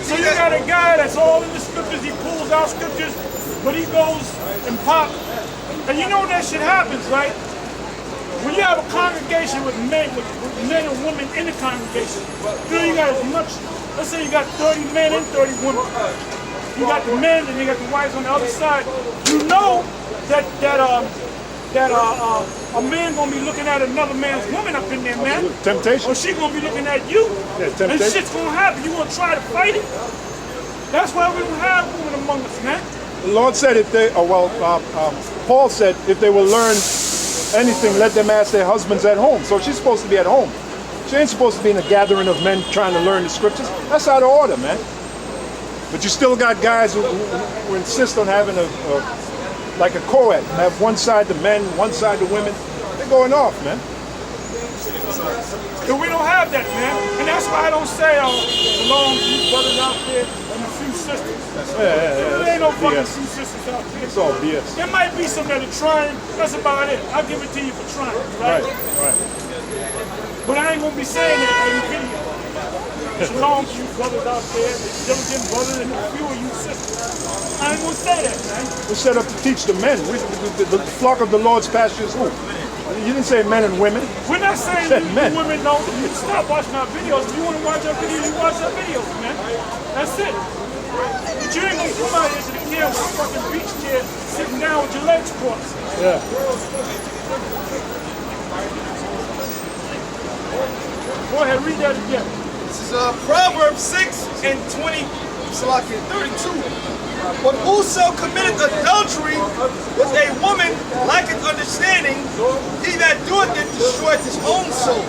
Speaker 2: So you got a guy that's all in the scriptures, he pulls out scriptures, but he goes and pop. And you know when that shit happens, right? When you have a congregation with men and women in the congregation, you got as much, let's say you got 30 men and 30 women. You got the men and you got the wives on the other side. You know that a man gonna be looking at another man's woman up in there, man.
Speaker 8: Temptation.
Speaker 2: Or she gonna be looking at you.
Speaker 8: Yeah,
Speaker 2: and
Speaker 8: temptation.
Speaker 2: shit's gonna happen. You gonna try to fight it? That's why we don't have women among us, man.
Speaker 8: The Lord said if they, Paul said if they will learn anything, let them ask their husbands at home. So she's supposed to be at home. She ain't supposed to be in a gathering of men trying to learn the scriptures. That's out of order, man. But you still got guys who insist on having like a co-ed. Have one side the men, one side the women. They're going off, man.
Speaker 2: But we don't have that, man. And that's why I don't say, belong to you brothers out there and a few sisters.
Speaker 8: Yeah.
Speaker 2: There ain't no fucking
Speaker 8: BS.
Speaker 2: few sisters out there.
Speaker 8: It's all BS.
Speaker 2: There might be some that are trying. That's about it. I'll give it to you for trying, right?
Speaker 8: Right.
Speaker 2: But I ain't gonna be saying that every video. Shalom to you brothers out there, the diligent brothers and a few of you sisters. I ain't gonna say that, man.
Speaker 8: We're set up to teach the men. The flock of the Lord's pasture is who? You didn't say men and women.
Speaker 2: We're not saying
Speaker 8: Said
Speaker 2: you
Speaker 8: men.
Speaker 2: women don't. You stop watching our videos. If you want to watch our videos, you watch our videos, man. That's it. But you ain't gonna come out here to the camp with a fucking beach chair sitting down with your legs crossed.
Speaker 8: Yeah.
Speaker 2: Go ahead, read that again.
Speaker 9: This is Proverbs 6 and 32. But whoso committeth adultery with a woman lacketh understanding, he that doeth it destroyeth his own soul.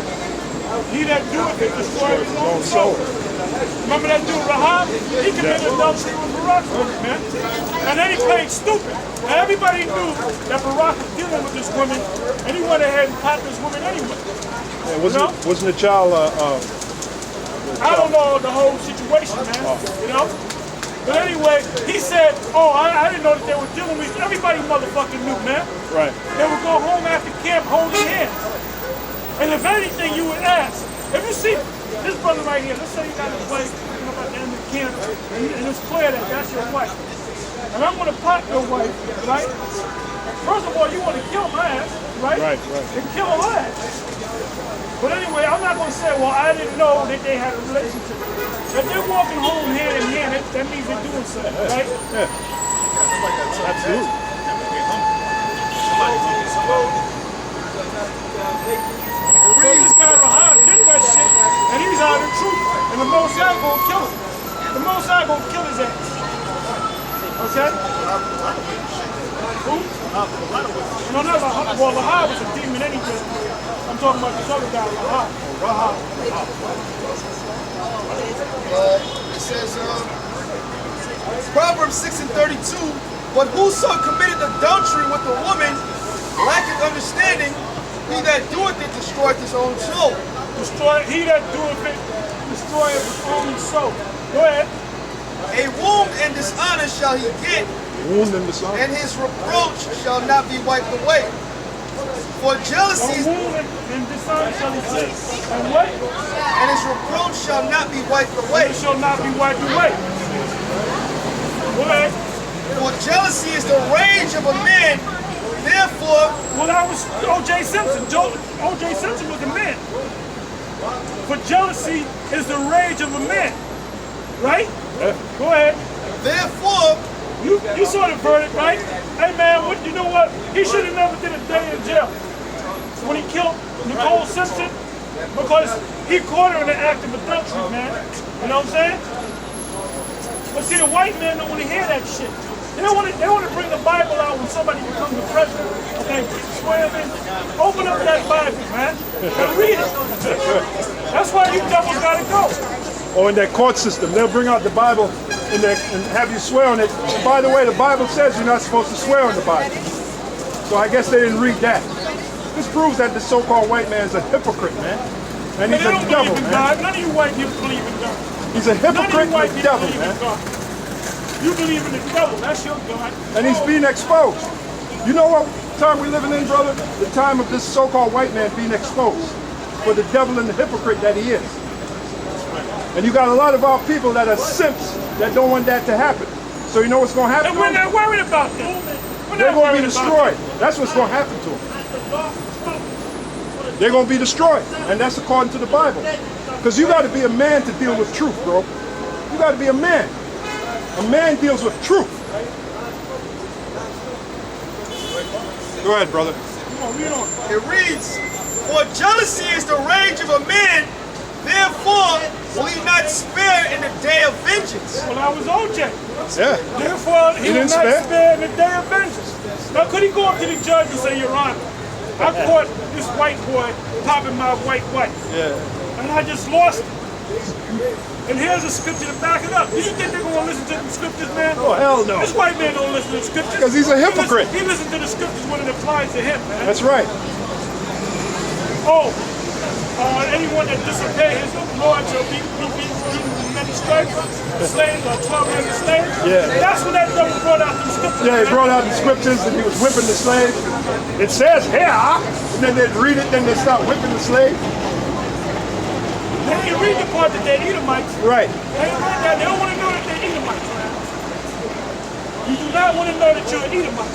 Speaker 2: He that doeth it destroyeth his own soul. Remember that dude Rahab? He committed adultery with Barak, man. And then he played stupid. And everybody knew that Barak was dealing with this woman, and he went ahead and popped this woman anyway.
Speaker 8: Yeah, wasn't the child?
Speaker 2: I don't know the whole situation, man. You know? But anyway, he said, I didn't know that they were dealing with everybody motherfucking knew, man.
Speaker 8: Right.
Speaker 2: They would go home after camp holding hands. And if anything, you would ask, if you see this brother right here, let's say you got his wife at the end of the camp, and it's clear that that's your wife. And I'm going to pop your wife, right? First of all, you want to kill my ass, right?
Speaker 8: Right.
Speaker 2: And kill her ass. But anyway, I'm not going to say, well, I didn't know that they had a relationship. If they're walking home hand in hand, that means they're doing something, right?
Speaker 8: Yeah. Absolutely.
Speaker 2: So this guy Rahab did that shit, and he's out in truth. And the Most High gonna kill him. The Most High gonna kill his ass. Okay? Who? No, not Rahab. Well, Rahab was a demon anyway. I'm talking about this other guy, Rahab.
Speaker 9: It says, Proverbs 6 and 32, but whoso committed adultery with a woman lacketh understanding, he that doeth it destroyeth his own soul.
Speaker 2: Destroy, he that doeth it, destroyeth his own soul. Go ahead.
Speaker 9: A wound and dishonor shall he get,
Speaker 8: Wound and dishonor.
Speaker 9: and his reproach shall not be wiped away. For jealousy,
Speaker 2: A wound and dishonor shall he get. And what?
Speaker 9: and his reproach shall not be wiped away.
Speaker 2: It shall not be wiped away. Go ahead.
Speaker 9: For jealousy is the rage of a man, therefore,
Speaker 2: Well, that was O.J. Simpson. O.J. Simpson was a man. For jealousy is the rage of a man. Right? Go ahead.
Speaker 9: therefore,
Speaker 2: You saw the verdict, right? Hey man, you know what? He should have never did a day in jail when he killed Nicole Simpson, because he caught her in an act of adultery, man. You know what I'm saying? But see, the white men don't want to hear that shit. They want to bring the Bible out when somebody becomes the president. Okay, swear in. Open up that Bible, man, and read it. That's why you devils gotta go.
Speaker 8: Or in that court system, they'll bring out the Bible and have you swear on it. And by the way, the Bible says you're not supposed to swear on the Bible. So I guess they didn't read that. This proves that the so-called white man is a hypocrite, man. And he's
Speaker 2: They
Speaker 8: a
Speaker 2: don't
Speaker 8: devil,
Speaker 2: believe in
Speaker 8: man.
Speaker 2: God. None of you white people believe in God.
Speaker 8: He's a
Speaker 2: None of
Speaker 8: hypocrite
Speaker 2: you white
Speaker 8: and
Speaker 2: people
Speaker 8: devil,
Speaker 2: believe in
Speaker 8: man.
Speaker 2: God. You believe in the devil. That's your God.
Speaker 8: And he's being exposed. You know what time we're living in, brother? The time of this so-called white man being exposed for the devil and the hypocrite that he is. And you got a lot of our people that are simps that don't want that to happen. So you know what's going to happen?
Speaker 2: And we're not worried about that.
Speaker 8: They're going to be destroyed. That's what's going to happen to them. They're going to be destroyed. And that's according to the Bible. Because you got to be a man to deal with truth, bro. You got to be a man. A man deals with truth. Go ahead, brother.
Speaker 9: it reads, for jealousy is the rage of a man, therefore will he not spare in the day of vengeance.
Speaker 2: Well, I was OJ.
Speaker 8: Yeah.
Speaker 2: Therefore, he will
Speaker 8: didn't
Speaker 2: not
Speaker 8: spare?
Speaker 2: spare in the day of vengeance. Now, could he go up to the judge and say, Your Honor, I caught this white boy popping my white wife.
Speaker 8: Yeah.
Speaker 2: And I just lost it. And here's a scripture to back it up. Do you think they're going to listen to the scriptures, man?
Speaker 8: Oh, hell no.
Speaker 2: This white man don't listen to the scriptures.
Speaker 8: 'Cause he's a hypocrite.
Speaker 2: He listens to the scriptures when it applies to him, man.
Speaker 8: That's right.
Speaker 2: Oh, anyone that disobey his Lord shall be beaten with many stripes. Slaves or 12 million slaves.
Speaker 8: Yeah.
Speaker 2: That's when that devil brought out the scriptures.
Speaker 8: Yeah, he
Speaker 2: man.
Speaker 8: brought out the scriptures and he was whipping the slave. It says here, and then they'd read it, then they'd start whipping the slave.
Speaker 2: They didn't read the part that they're Edomites.
Speaker 8: Right.
Speaker 2: They didn't read that. They don't want to know that they're Edomites, man. You do not want to know that you're an Edomite.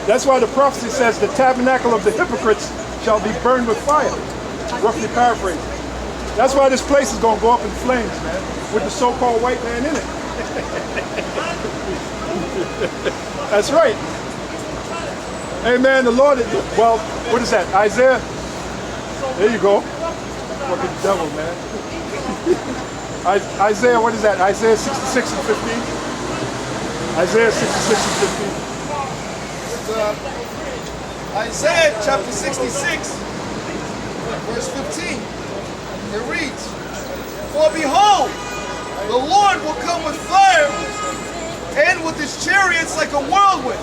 Speaker 8: That's why the prophecy says the tabernacle of the hypocrites shall be burned with fire. Roughly paraphrased. That's why this place is going to go up in flames, man, with the so-called white man in it. That's right. Hey, man, the Lord is, well, what is that? Isaiah? There you go. Fucking devil, man. Isaiah, what is that? Isaiah 66 and 15? Isaiah 66 and 15.
Speaker 9: Isaiah chapter 66, verse 15. It reads, for behold, the Lord will come with fire and with his chariots like a whirlwind.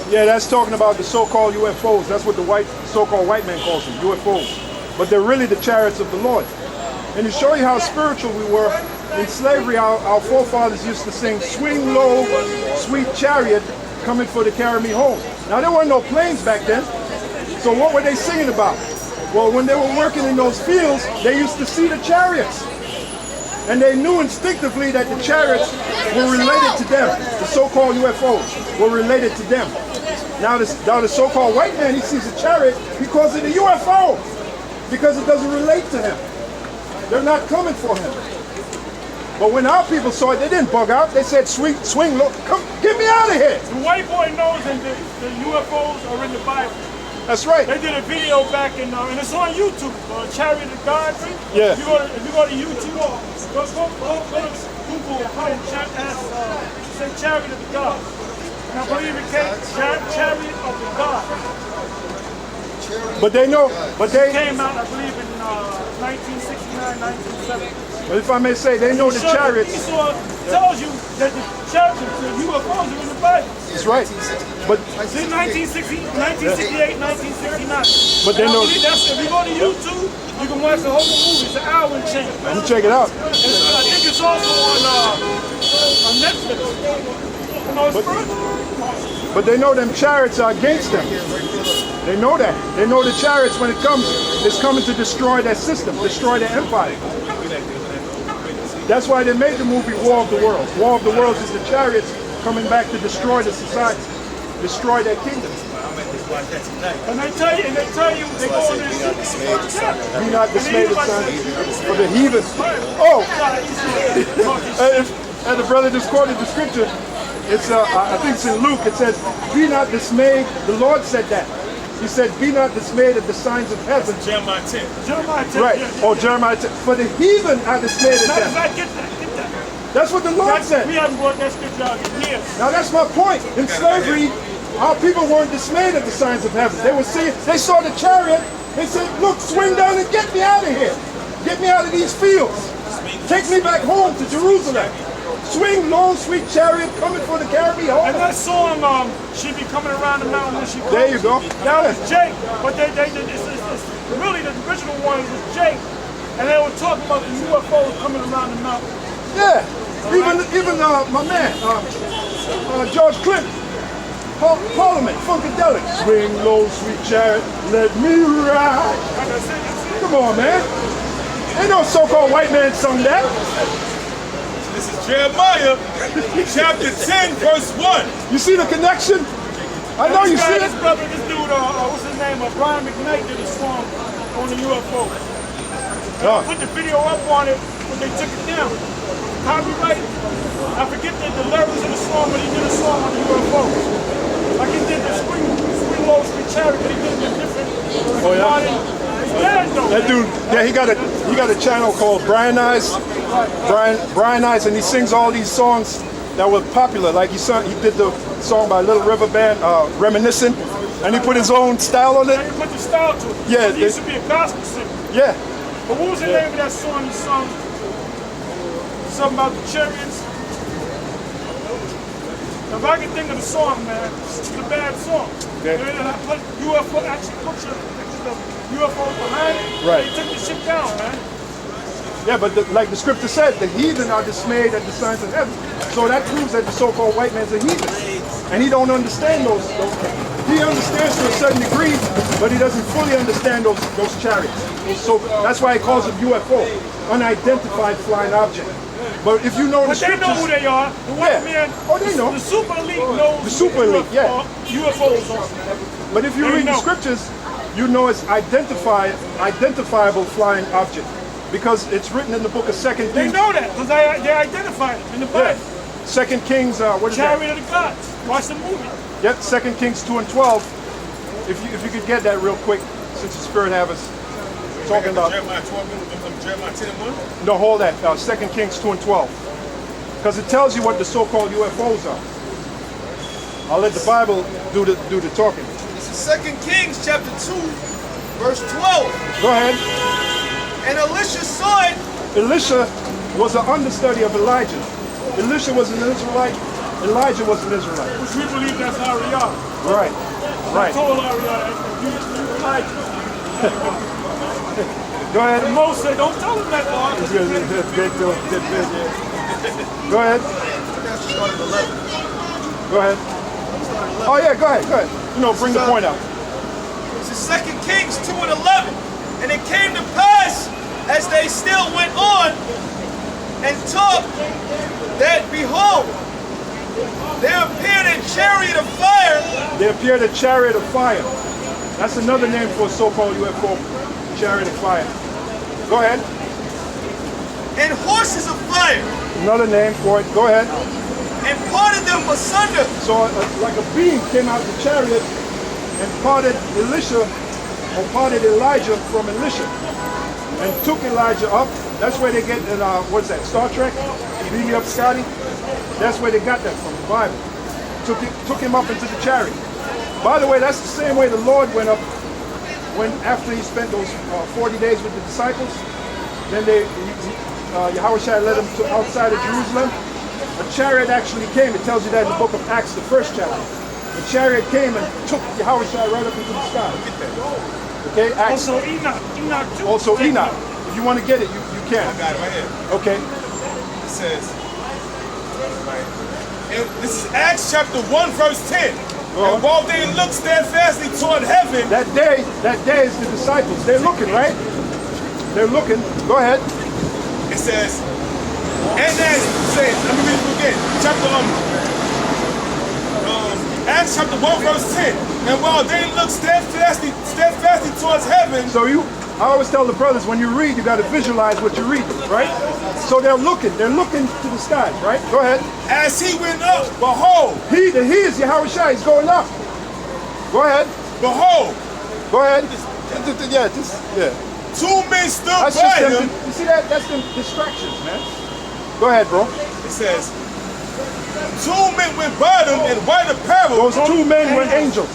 Speaker 8: Yeah, that's talking about the so-called UFOs. That's what the so-called white man calls them, UFOs. But they're really the chariots of the Lord. And to show you how spiritual we were, in slavery, our forefathers used to sing, swing low, sweet chariot, coming for to carry me home. Now, there weren't no planes back then. So what were they singing about? Well, when they were working in those fields, they used to see the chariots. And they knew instinctively that the chariots were related to them. The so-called UFOs were related to them. Now the so-called white man, he sees a chariot, he calls it a UFO. Because it doesn't relate to him. They're not coming for him. But when our people saw it, they didn't bug out. They said, swing low, come, get me out of here.
Speaker 2: The white boy knows that the UFOs are in the Bible.
Speaker 8: That's right.
Speaker 2: They did a video back in, and it's on YouTube, Chariot of God.
Speaker 8: Yeah.
Speaker 2: If you go to YouTube, go to Google, say Chariot of God. And I believe it came, Chariot of the God.
Speaker 8: But they know, but
Speaker 2: It
Speaker 8: they,
Speaker 2: came out, I believe, in 1969, 1970.
Speaker 8: but if I may say, they know the chariots.
Speaker 2: Esau tells you that the UFOs are in the Bible.
Speaker 8: That's right. But
Speaker 2: See, 1968, 1969.
Speaker 8: But they
Speaker 2: And I
Speaker 8: know-
Speaker 2: believe that's, if you go to YouTube, you can watch the whole movie. It's an hour and change.
Speaker 8: you check it out.
Speaker 2: I think it's also on Netflix. You know, it's further.
Speaker 8: But they know them chariots are against them. They know that. They know the chariots, when it comes, it's coming to destroy their system, destroy their empire. That's why they made the movie War of the Worlds. War of the Worlds is the chariots coming back to destroy the society, destroy their kingdom.
Speaker 2: And they tell you, they go in there.
Speaker 8: Be not dismayed at times for the heathen. Oh! And the brother just quoted the scripture. It's I think it's in Luke. It says, "Be not dismayed." The Lord said that. He said, "Be not dismayed at the signs of heaven."
Speaker 3: Jeremiah 10.
Speaker 2: Jeremiah 10.
Speaker 8: Right.
Speaker 2: Yeah.
Speaker 8: Oh, Jeremiah 10. For the heathen are dismayed at
Speaker 2: Not
Speaker 8: them.
Speaker 2: I get that.
Speaker 8: That's what the Lord said.
Speaker 2: We haven't brought that scripture out in years.
Speaker 8: Now that's my point. In slavery, our people weren't dismayed at the signs of heaven. They were seeing, they saw the chariot. They said, "Look, swing down and get me out of here. Get me out of these fields. Take me back home to Jerusalem." Swing, long, sweet chariot coming for the carry home.
Speaker 2: And that song, she be coming around the mountain when she comes.
Speaker 8: There you go.
Speaker 2: That was Jake, but it's really the original one was Jake, and they were talking about the UFOs coming around the mountain.
Speaker 8: Yeah. Even my man, George Clinton, Parliament, Funkadelic. Swing low, sweet chariot, let me ride. Come on, man. Ain't no so-called white man sung that.
Speaker 3: This is Jeremiah chapter 10, verse 1.
Speaker 8: You see the connection? I know you see it.
Speaker 2: This brother, this dude, what's his name? Brian McKnight did a song on the UFO.
Speaker 8: Oh.
Speaker 2: Put the video up on it, but they took it down. Copyright. I forget the lyrics of the song, but he did a song on the UFOs. Like he did the Swing Low Street Chariot, but he did it different.
Speaker 8: Oh, yeah?
Speaker 2: It's bad though.
Speaker 8: That dude, yeah, he got a channel called Brian Eyes. Brian Eyes, and he sings all these songs that were popular. Like he did the song by Little River Band, Reminiscent, and he put his own style on it.
Speaker 2: And he put the style to it.
Speaker 8: Yeah,
Speaker 2: He used to be a gospel singer.
Speaker 8: Yeah.
Speaker 2: But what was the name of that song he sung? Something about the chariots. If I can think of the song, man, it's a bad song.
Speaker 8: Okay.
Speaker 2: And I put UFO, actually pictures of UFOs behind it.
Speaker 8: Right.
Speaker 2: They took the shit down, man.
Speaker 8: Yeah, but like the scripture said, the heathen are dismayed at the signs of heaven. So that proves that the so-called white man's a heathen. And he don't understand those. He understands to a certain degree, but he doesn't fully understand those chariots. So that's why he calls them UFO, unidentified flying object. But if you know the
Speaker 2: But they
Speaker 8: scriptures,
Speaker 2: know who they are. The white man,
Speaker 8: oh, they know.
Speaker 2: the super elite knows
Speaker 8: The super elite, yeah.
Speaker 2: UFOs are.
Speaker 8: But if you
Speaker 2: They
Speaker 8: read the
Speaker 2: know.
Speaker 8: scriptures, you know it's identifiable flying object, because it's written in the book of 2 Kings.
Speaker 2: They know that because they identified it in the Bible.
Speaker 8: Yeah. 2 Kings, what is that?
Speaker 2: Chariot of the Gods. Watch the movie.
Speaker 8: Yep, 2 Kings 2 and 12. If you could get that real quick, since the Spirit have us talking about.
Speaker 3: Jeremiah 12, Jeremiah 10 and 1.
Speaker 8: No, hold that. 2 Kings 2 and 12, because it tells you what the so-called UFOs are. I'll let the Bible do the talking.
Speaker 9: This is 2 Kings chapter 2, verse 12.
Speaker 8: Go ahead.
Speaker 9: And Elisha saw it.
Speaker 8: Elisha was an understudy of Elijah. Elisha was an Israelite. Elijah was an Israelite.
Speaker 2: Which we believe that's Ariana.
Speaker 8: Right.
Speaker 2: I
Speaker 8: Right.
Speaker 2: told Ariana, you Elijah.
Speaker 8: Go ahead.
Speaker 2: And Mo said, don't tell him that, Lord.
Speaker 8: Go ahead. Go ahead. Oh yeah, go ahead. Go ahead. You know, bring the point out.
Speaker 9: This is 2 Kings 2 and 11. And it came to pass, as they still went on and talked, that behold, there appeared a chariot of fire.
Speaker 8: There appeared a chariot of fire. That's another name for a so-called UFO, chariot of fire. Go ahead.
Speaker 9: And horses of fire.
Speaker 8: Another name for it. Go ahead.
Speaker 9: And parted them asunder.
Speaker 8: So like a beam came out the chariot and parted Elijah from Elisha, and took Elijah up. That's where they get in, what's that, Star Trek? Beam me up, Scotty. That's where they got that from, the Bible. Took him up into the chariot. By the way, that's the same way the Lord went up after he spent those 40 days with the disciples. Then Yahushua led them to outside of Jerusalem, a chariot actually came. It tells you that in the book of Acts, the 1st chapter. The chariot came and took Yahweh right up into the sky. Okay, Acts.
Speaker 2: Also Enoch. Enoch too.
Speaker 8: Also Enoch. If you want to get it, you can.
Speaker 3: I got it right here.
Speaker 8: Okay.
Speaker 3: It says, right. And this is Acts chapter 1, verse 10.
Speaker 8: Well,
Speaker 3: and while they look steadfastly toward heaven,
Speaker 8: that day is the disciples. They're looking, right? They're looking. Go ahead.
Speaker 3: it says, and as say, let me read it again. Acts chapter 1, verse 10. And while they look steadfastly towards heaven.
Speaker 8: So I always tell the brothers, when you read, you got to visualize what you're reading, right? So they're looking to the skies, right? Go ahead.
Speaker 3: As he went up, behold.
Speaker 8: He is Yahweh Shai, he's going up. Go ahead.
Speaker 3: Behold.
Speaker 8: Go ahead. Yeah.
Speaker 3: Two men stood
Speaker 8: That's
Speaker 3: by
Speaker 8: just
Speaker 3: him.
Speaker 8: you see that? That's the distractions, man. Go ahead, bro.
Speaker 3: It says, two men went by them in white apparel.
Speaker 8: Those two men were angels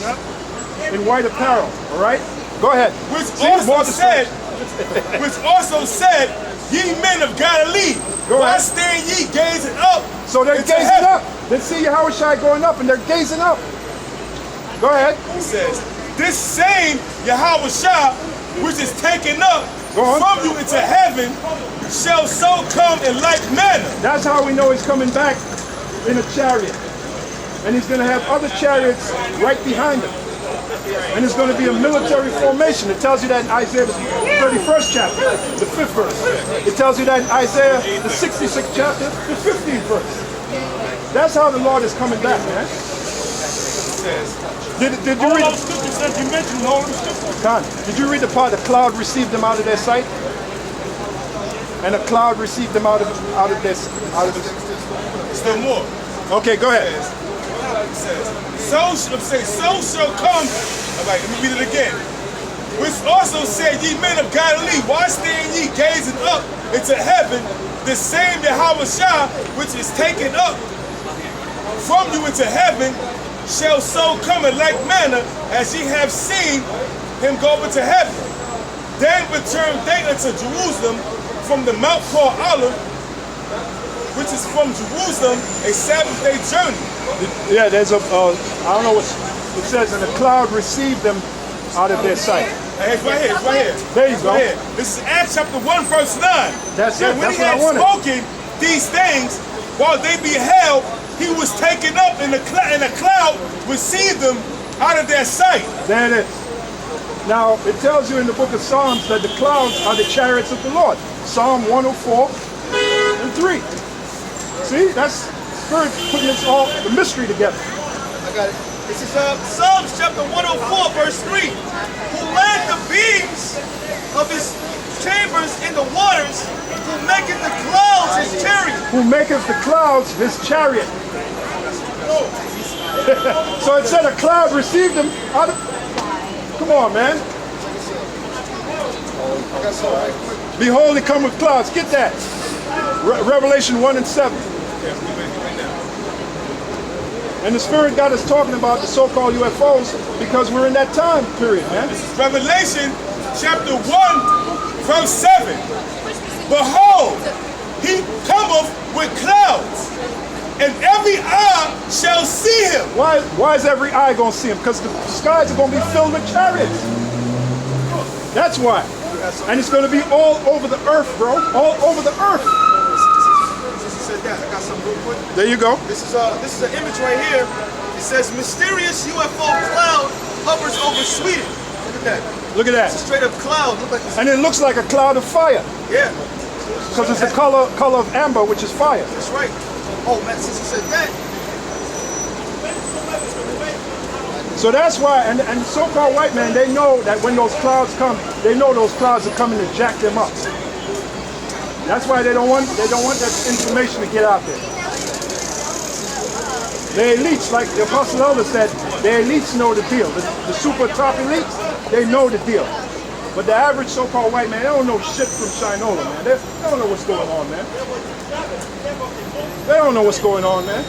Speaker 8: in white apparel, all right? Go ahead.
Speaker 3: Which also said, ye men of Galilee, why stand ye gazing up?
Speaker 8: So they're
Speaker 3: into
Speaker 8: gazing
Speaker 3: heaven?
Speaker 8: up. They see Yahweh Shai going up and they're gazing up. Go ahead.
Speaker 3: He says, this same Yahweh Shai, which is taken up from you into heaven, shall so come in like manner.
Speaker 8: That's how we know he's coming back in a chariot. And he's going to have other chariots right behind him. And it's going to be a military formation. It tells you that in Isaiah the 31st chapter, the 5th verse. It tells you that in Isaiah the 66th chapter, the 15th verse. That's how the Lord is coming back, man. Did you
Speaker 2: All
Speaker 8: read
Speaker 2: those scriptures that you mentioned, all them scriptures.
Speaker 8: Khan, did you read the part, the cloud received them out of their sight? And a cloud received them out of this.
Speaker 3: Still more.
Speaker 8: Okay, go ahead.
Speaker 3: It says, so shall come. All right, let me read it again. Which also said, ye men of Galilee, why stand ye gazing up into heaven? The same Yahweh Shai, which is taken up from you into heaven, shall so come in like manner as ye have seen him go up into heaven. Then returned they unto Jerusalem from the mount called Olive, which is from Jerusalem a Sabbath-day journey.
Speaker 8: Yeah, there's I don't know what it says, and the cloud received them out of their sight.
Speaker 3: Hey, it's right here, it's right here.
Speaker 8: There you go.
Speaker 3: Right here. This is Acts chapter 1, verse 9.
Speaker 8: That's
Speaker 3: and
Speaker 8: it,
Speaker 3: when
Speaker 8: that's
Speaker 3: he
Speaker 8: what I
Speaker 3: had
Speaker 8: wanted.
Speaker 3: spoken these things, while they beheld, he was taken up in the cloud, received them out of their sight.
Speaker 8: There it is. Now, it tells you in the book of Psalms that the clouds are the chariots of the Lord. Psalm 104 and 3. See, that's Spirit putting the mystery together.
Speaker 9: I got it. This is Psalms chapter 104, verse 3. Who laid the beams of his chambers in the waters, who maketh the clouds his chariot.
Speaker 8: Who maketh the clouds his chariot. So it said a cloud received him out of... Come on, man. Behold, he come with clouds. Get that. Revelation 1 and 7. And the Spirit got us talking about the so-called UFOs because we're in that time period, man.
Speaker 3: This is Revelation chapter 1, verse 7. Behold, he cometh with clouds, and every eye shall see him.
Speaker 8: Why is every eye going to see him? Because the skies are going to be filled with chariots. That's why. And it's going to be all over the earth, bro. All over the earth.
Speaker 9: I got something real quick.
Speaker 8: There you go.
Speaker 9: This is an image right here. It says mysterious UFO cloud hovers over Sweden. Look at that.
Speaker 8: Look at that.
Speaker 9: It's a straight up cloud. Look like this.
Speaker 8: And it looks like a cloud of fire.
Speaker 9: Yeah.
Speaker 8: Because it's the color of amber, which is fire.
Speaker 9: That's right. Oh man, since you said that.
Speaker 8: So that's why, and so-called white men, they know that when those clouds come, they know those clouds are coming to jack them up. That's why they don't want that information to get out there. The elites, like the Apostle Elder said, the elites know the deal. The super top elites, they know the deal. But the average so-called white man, they don't know shit from Shinola, man. They don't know what's going on, man. They don't know what's going on, man.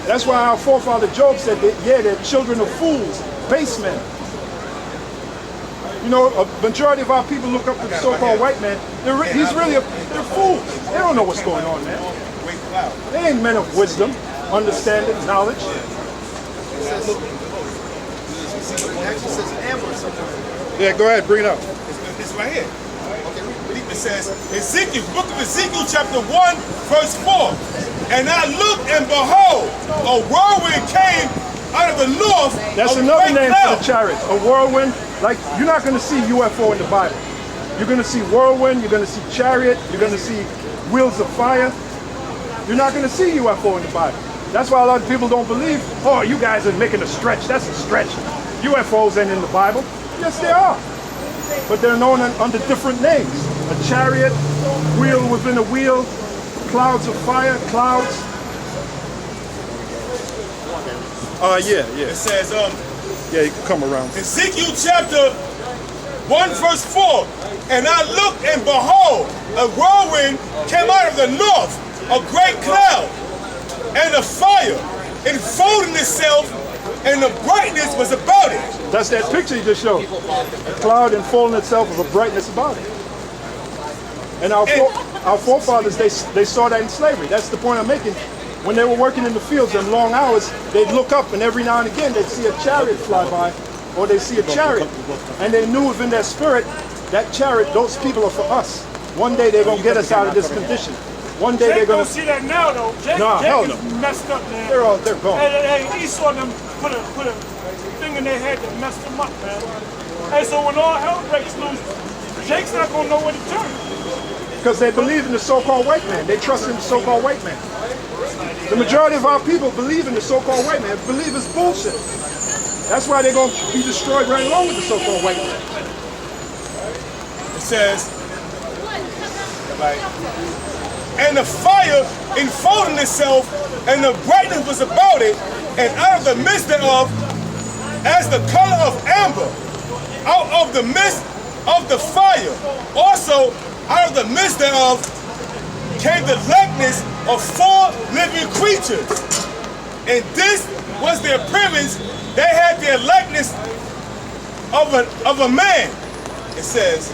Speaker 8: That's why our forefather Job said that, yeah, they're children of fools, base men. You know, a majority of our people look up to the so-called white man. They're fools. They don't know what's going on, man. They ain't men of wisdom, understanding, knowledge.
Speaker 4: It actually says amber somewhere.
Speaker 8: Yeah, go ahead, bring it up.
Speaker 3: It's right here. It says, Ezekiel, book of Ezekiel chapter 1, verse 4. And I looked and behold, a whirlwind came out of the north.
Speaker 8: That's another name for the chariot, a whirlwind. Like, you're not going to see UFO in the Bible. You're going to see whirlwind, you're going to see chariot, you're going to see wheels of fire. You're not going to see UFO in the Bible. That's why a lot of people don't believe, oh, you guys are making a stretch. That's a stretch. UFOs ain't in the Bible. Yes, they are. But they're known under different names. A chariot, wheel within a wheel, clouds of fire, clouds. Yeah.
Speaker 3: It says,
Speaker 8: Yeah, you can come around.
Speaker 3: Ezekiel chapter 1 verse 4. And I looked and behold, a whirlwind came out of the north, a great cloud, and a fire enfolding itself, and the brightness was about it.
Speaker 8: That's that picture you just showed. A cloud enfolding itself with a brightness about it. And our forefathers, they saw that in slavery. That's the point I'm making. When they were working in the fields in long hours, they'd look up and every now and again they'd see a chariot fly by, or they'd see a chariot. And they knew within their spirit, that chariot, those people are for us. One day they're going to get us out of this condition. One day they're going to...
Speaker 2: see that now, though. Jake
Speaker 8: hell
Speaker 2: is
Speaker 8: no.
Speaker 2: messed up, man.
Speaker 8: They're gone.
Speaker 2: Hey, Esau them put a thing in their head that messed them up, man. Hey, so when all hell breaks loose, Jake's not going to know where to turn.
Speaker 8: Because they believe in the so-called white man. They trust in the so-called white man. The majority of our people believe in the so-called white man. Believe it's bullshit. That's why they're going to be destroyed right along with the so-called white man.
Speaker 3: It says, and the fire enfolding itself, and the brightness was about it, and out of the midst thereof, as the color of amber, out of the midst of the fire, also out of the midst thereof came the likeness of 4 living creatures. And this was their appearance. They had their likeness of a man. It says,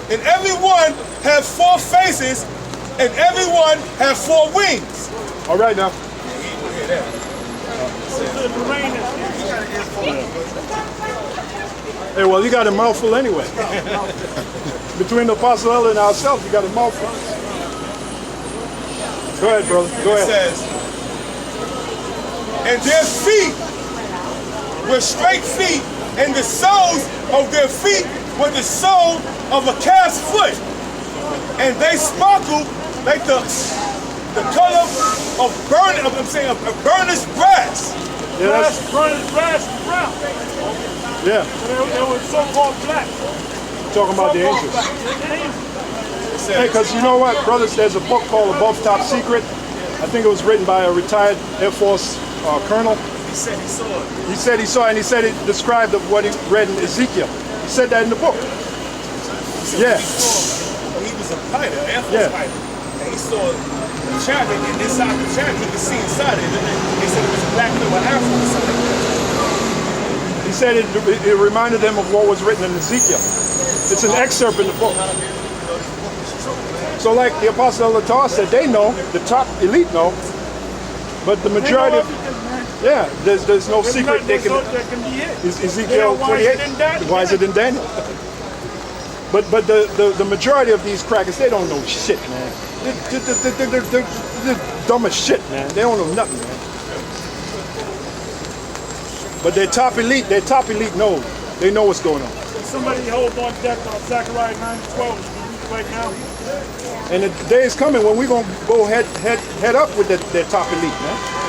Speaker 3: and every one had 4 faces, and everyone had 4 wings.
Speaker 8: All right now. Hey, well, you got a mouthful anyway. Between the Apostle Elder and ourselves, you got a mouthful. Go ahead, brother. Go ahead.
Speaker 3: It says, and their feet were straight feet, and the soles of their feet were the sole of a calf's foot, and they sparkled like the color of burnished brass.
Speaker 8: Yeah,
Speaker 2: Burnished brass and brown.
Speaker 8: yeah.
Speaker 2: They were so-called black.
Speaker 8: Talking about the angels. Hey, because you know what, brothers, there's a book called Above Top Secret. I think it was written by a retired Air Force colonel.
Speaker 3: He said he saw it.
Speaker 8: He said he saw it, and he said it described what he read in Ezekiel. He said that in the book. Yeah.
Speaker 3: He was a fighter, Air Force fighter. And he saw the chariot, and inside the chariot, he could see inside it. And they said it was black and with Air Force inside it.
Speaker 8: He said it reminded them of what was written in Ezekiel. It's an excerpt in the book. So like the Apostle Latar said, they know, the top elite know, but the majority of, yeah, there's no secret they can
Speaker 2: be hit.
Speaker 8: Ezekiel 28, wiser than Daniel. But the majority of these crackers, they don't know shit, man. They're dumb as shit, man. They don't know nothing, man. But their top elite know. They know what's going on.
Speaker 2: Somebody hold on deck on Zechariah 9:12 right now.
Speaker 8: And the day is coming when we're gonna go head up with their top elite, man.